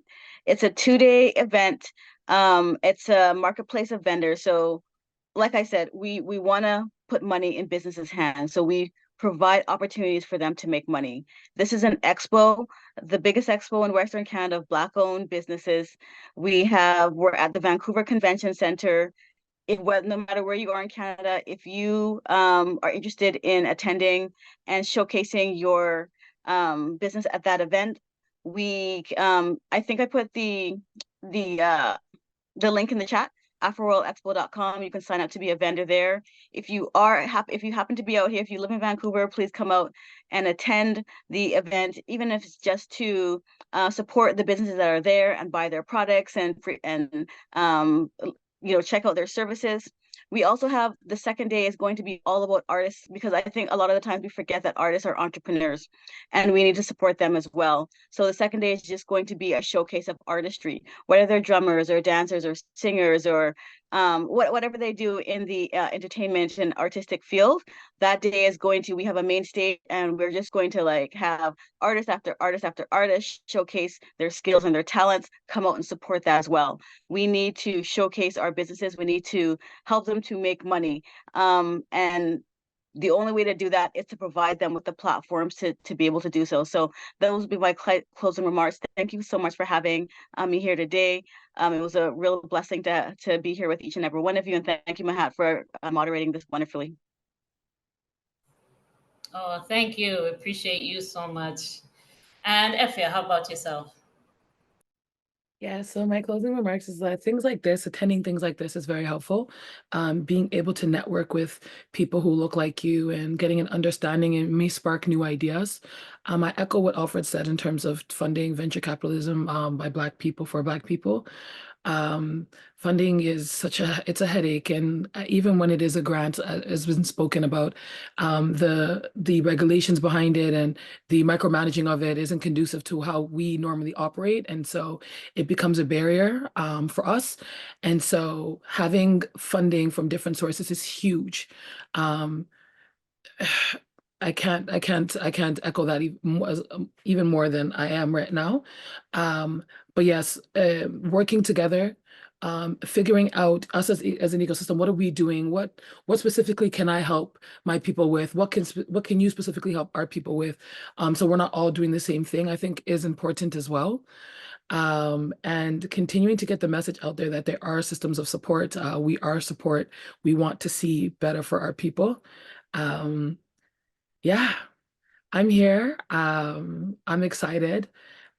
It's a 2-day event. It's a marketplace of vendors. So like I said, we want to put money in businesses' hands. So we provide opportunities for them to make money. This is an expo, the biggest expo in Western Canada of Black-owned businesses. We're at the Vancouver Convention Center. No matter where you are in Canada, if you are interested in attending and showcasing your business at that event, I think I put the link in the chat, afroworldexpo.com. You can sign up to be a vendor there. If you happen to be out here, if you live in Vancouver, please come out and attend the event, even if it's just to support the businesses that are there and buy their products and you know, check out their services. We also have the second day is going to be all about artists, because I think a lot of the times we forget that artists are entrepreneurs and we need to support them as well. So the second day is just going to be a showcase of artistry, whether they're drummers or dancers or singers or whatever they do in the entertainment and artistic field. That day is we have a main stage, and we're just going to like have artist after artist after artist showcase their skills and their talents, come out and support that as well. We need to showcase our businesses. We need to help them to make money. And the only way to do that is to provide them with the platforms to be able to do so. So those would be my closing remarks. Thank you so much for having me here today. It was a real blessing to be here with each and every one of you. And thank you, Mahat, for moderating this wonderfully. Oh, thank you. Appreciate you so much. And Effia, how about yourself? Yeah, so my closing remarks is that attending things like this is very helpful. Being able to network with people who look like you and getting an understanding, and may spark new ideas. I echo what Alfred said in terms of funding venture capitalism by Black people for Black people. Funding is it's a headache, and even when it is a grant, has been spoken about, the regulations behind it and the micromanaging of it isn't conducive to how we normally operate, and so it becomes a barrier for us. And so having funding from different sources is huge. I can't echo that even more than I am right now. But yes, working together figuring out us as an ecosystem. What are we doing? What specifically can I help my people with? What can you specifically help our people with? So we're not all doing the same thing, I think is important as well. And continuing to get the message out there that there are systems of support. We are support. We want to see better for our people. Yeah, I'm here. I'm excited.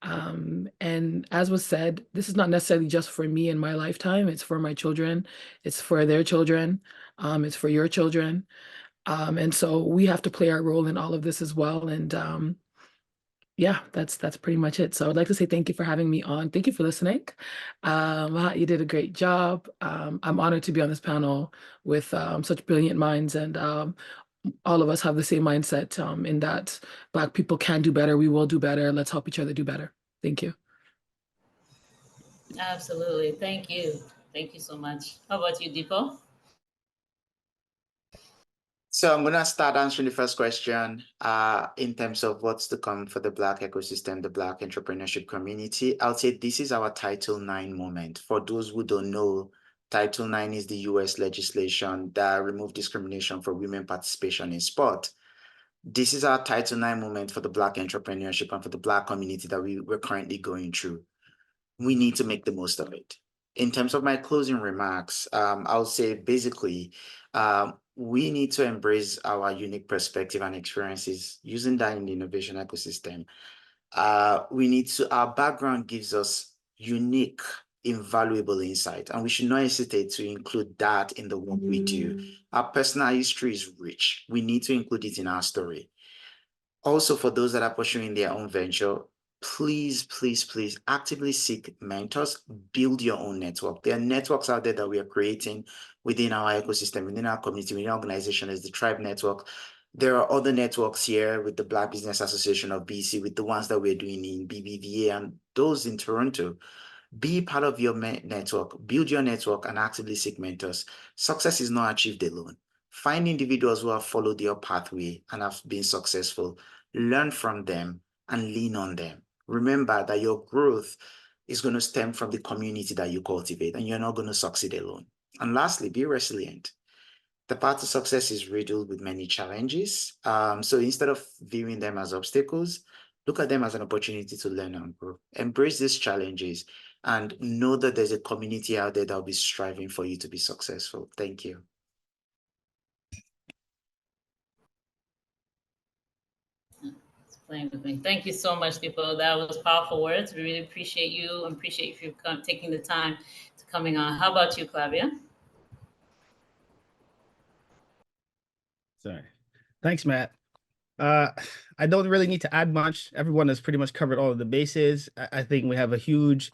And as was said, this is not necessarily just for me in my lifetime. It's for my children. It's for their children. It's for your children. And so we have to play our role in all of this as well. And yeah, that's pretty much it. So I'd like to say thank you for having me on. Thank you for listening. You did a great job. I'm honored to be on this panel with such brilliant minds, and all of us have the same mindset in that Black people can do better. We will do better. Let's help each other do better. Thank you. Absolutely. Thank you. Thank you so much. How about you, Dipo? So I'm going to start answering the first question in terms of what's to come for the Black ecosystem, the Black entrepreneurship community. I'll say this is our Title IX moment. For those who don't know, Title IX is the US legislation that removed discrimination for women participation in sport. This is our Title IX moment for the Black entrepreneurship and for the Black community that we're currently going through. We need to make the most of it. In terms of my closing remarks, I'll say basically, we need to embrace our unique perspective and experiences using that in the innovation ecosystem. Our background gives us unique, invaluable insight, and we should not hesitate to include that in the work we do. Our personal history is rich. We need to include it in our story. Also, for those that are pursuing their own venture, please, please, please actively seek mentors, build your own network. There are networks out there that we are creating within our ecosystem, within our community, within our organization, as the Tribe Network. There are other networks here with the Black Business Association of BC, with the ones that we're doing in BBVA and those in Toronto. Be part of your network, build your network, and actively seek mentors. Success is not achieved alone. Find individuals who have followed your pathway and have been successful. Learn from them and lean on them. Remember that your growth is going to stem from the community that you cultivate, and you're not going to succeed alone. And lastly, be resilient. The path to success is riddled with many challenges. So instead of viewing them as obstacles, look at them as an opportunity to learn and grow. Embrace these challenges and know that there's a community out there that will be striving for you to be successful. Thank you. Playing with me. Thank you so much, Dipo. That was powerful words. We really appreciate you and appreciate you taking the time to coming on. How about you, Clavia? Sorry. Thanks, Matt. I don't really need to add much. Everyone has pretty much covered all of the bases. I think we have a huge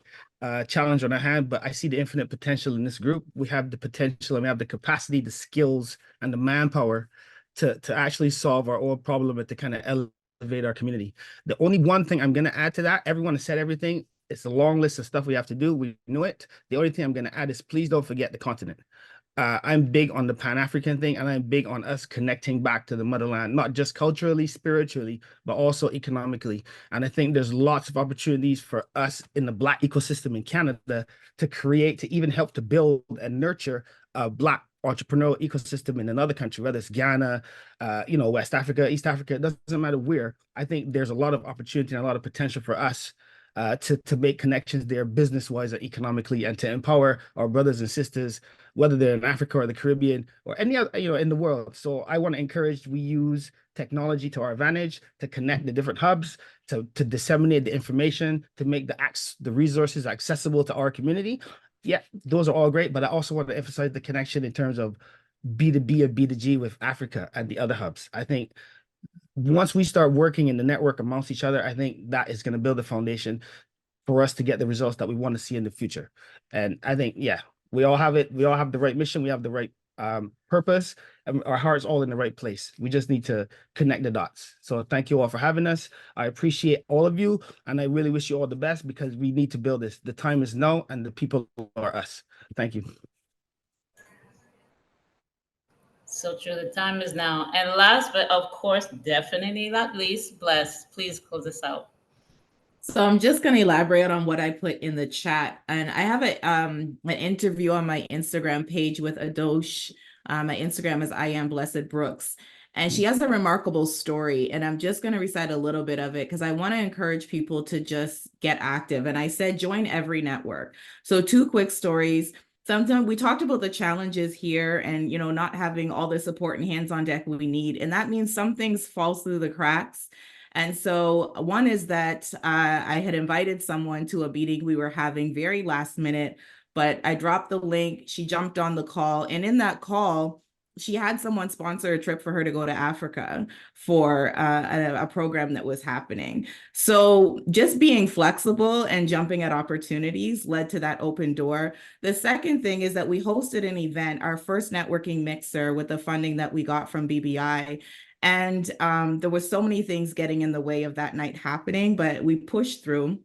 challenge on our hand, but I see the infinite potential in this group. We have the potential and we have the capacity, the skills, and the manpower to actually solve our own problem and to kind of elevate our community. The only one thing I'm going to add to that, everyone has said everything. It's a long list of stuff we have to do. We know it. The only thing I'm going to add is please don't forget the continent. I'm big on the Pan-African thing, and I'm big on us connecting back to the motherland, not just culturally, spiritually, but also economically. And I think there's lots of opportunities for us in the Black ecosystem in Canada to create, to even help to build and nurture a Black entrepreneurial ecosystem in another country, whether it's Ghana, West Africa, East Africa, it doesn't matter where. I think there's a lot of opportunity and a lot of potential for us to make connections there business-wise or economically, and to empower our brothers and sisters, whether they're in Africa or the Caribbean or any other, in the world. So I want to encourage we use technology to our advantage to connect the different hubs, to disseminate the information, to make the resources accessible to our community. Yeah, those are all great, but I also want to emphasize the connection in terms of B2B and B2G with Africa and the other hubs. I think once we start working in the network amongst each other, I think that is going to build a foundation for us to get the results that we want to see in the future. And I think, yeah, we all have it. We all have the right mission. We have the right purpose, and our heart's all in the right place. We just need to connect the dots. So thank you all for having us. I appreciate all of you, and I really wish you all the best because we need to build this. The time is now, and the people are us. Thank you. So true. The time is now. And last, but of course, definitely not least, Bless, please close us out. So I'm just going to elaborate on what I put in the chat. And I have an interview on my Instagram page with Adosh. My Instagram is I am Blessed Brooks. And she has a remarkable story. And I'm just going to recite a little bit of it because I want to encourage people to just get active. And I said, join every network. So 2 quick stories. Sometimes we talked about the challenges here and, you know, not having all the support and hands on deck we need. And that means some things fall through the cracks. And so one is that I had invited someone to a meeting we were having very last minute, but I dropped the link. She jumped on the call. And in that call, she had someone sponsor a trip for her to go to Africa for a program that was happening. So just being flexible and jumping at opportunities led to that open door. The second thing is that we hosted an event, our first networking mixer with the funding that we got from BBI. And there were so many things getting in the way of that night happening, but we pushed through.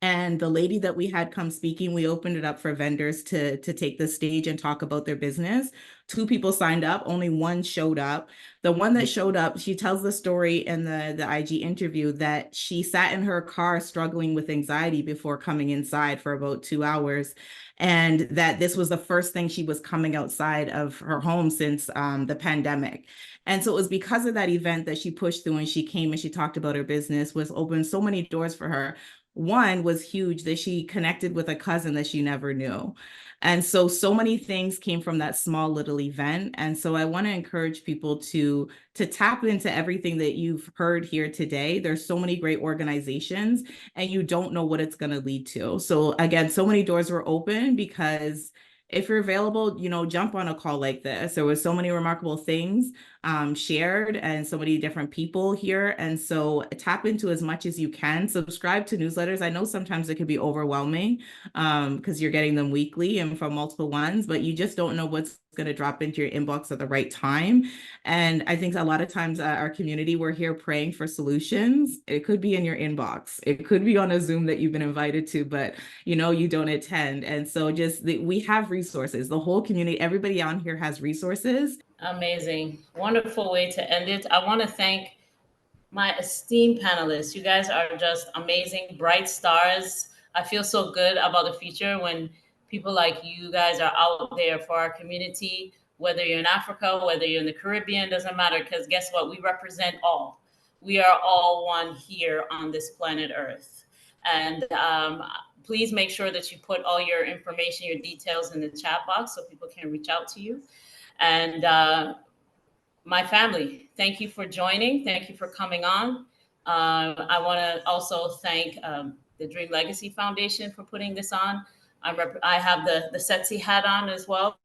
And the lady that we had come speaking, we opened it up for vendors to take the stage and talk about their business. 2 people signed up, only 1 showed up. The one that showed up, she tells the story in the IG interview that she sat in her car struggling with anxiety before coming inside for about 2 hours. And that this was the first thing she was coming outside of her home since the pandemic. And so it was because of that event that she pushed through and she came and she talked about her business, was opened so many doors for her. One was huge, that she connected with a cousin that she never knew. And so many things came from that small little event. And so I want to encourage people to tap into everything that you've heard here today. There's so many great organizations and you don't know what it's going to lead to. So again, so many doors were open because if you're available, you know, jump on a call like this. There was so many remarkable things shared and so many different people here. And so tap into as much as you can. Subscribe to newsletters. I know sometimes it can be overwhelming because you're getting them weekly and from multiple ones, but you just don't know what's going to drop into your inbox at the right time. And I think a lot of times our community, we're here praying for solutions. It could be in your inbox. It could be on a Zoom that you've been invited to, but you know, you don't attend. And so we have resources. The whole community, everybody on here has resources. Amazing. Wonderful way to end it. I want to thank my esteemed panelists. You guys are just amazing, bright stars. I feel so good about the future when people like you guys are out there for our community, whether you're in Africa, whether you're in the Caribbean, doesn't matter, because guess what? We represent all. We are all one here on this planet Earth. And please make sure that you put all your information, your details in the chat box so people can reach out to you. And my family, thank you for joining. Thank you for coming on. I want to also thank the Dream Legacy Foundation for putting this on. I have the Setsi hat on as well,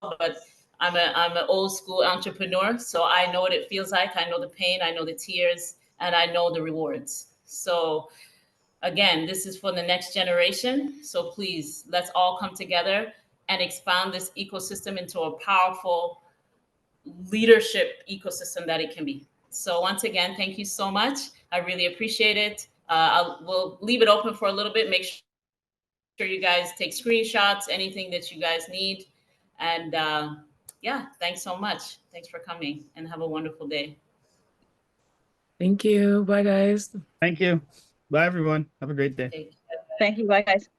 but I'm an old school entrepreneur, so I know what it feels like. I know the pain, I know the tears, and I know the rewards. So again, this is for the next generation. So please, let's all come together and expand this ecosystem into a powerful leadership ecosystem that it can be. So once again, thank you so much. I really appreciate it. We'll leave it open for a little bit. Make sure you guys take screenshots, anything that you guys need. And yeah, thanks so much. Thanks for coming and have a wonderful day. Thank you. Bye, guys. Thank you. Bye, everyone. Have a great day. Take care. Thank you. Bye, guys.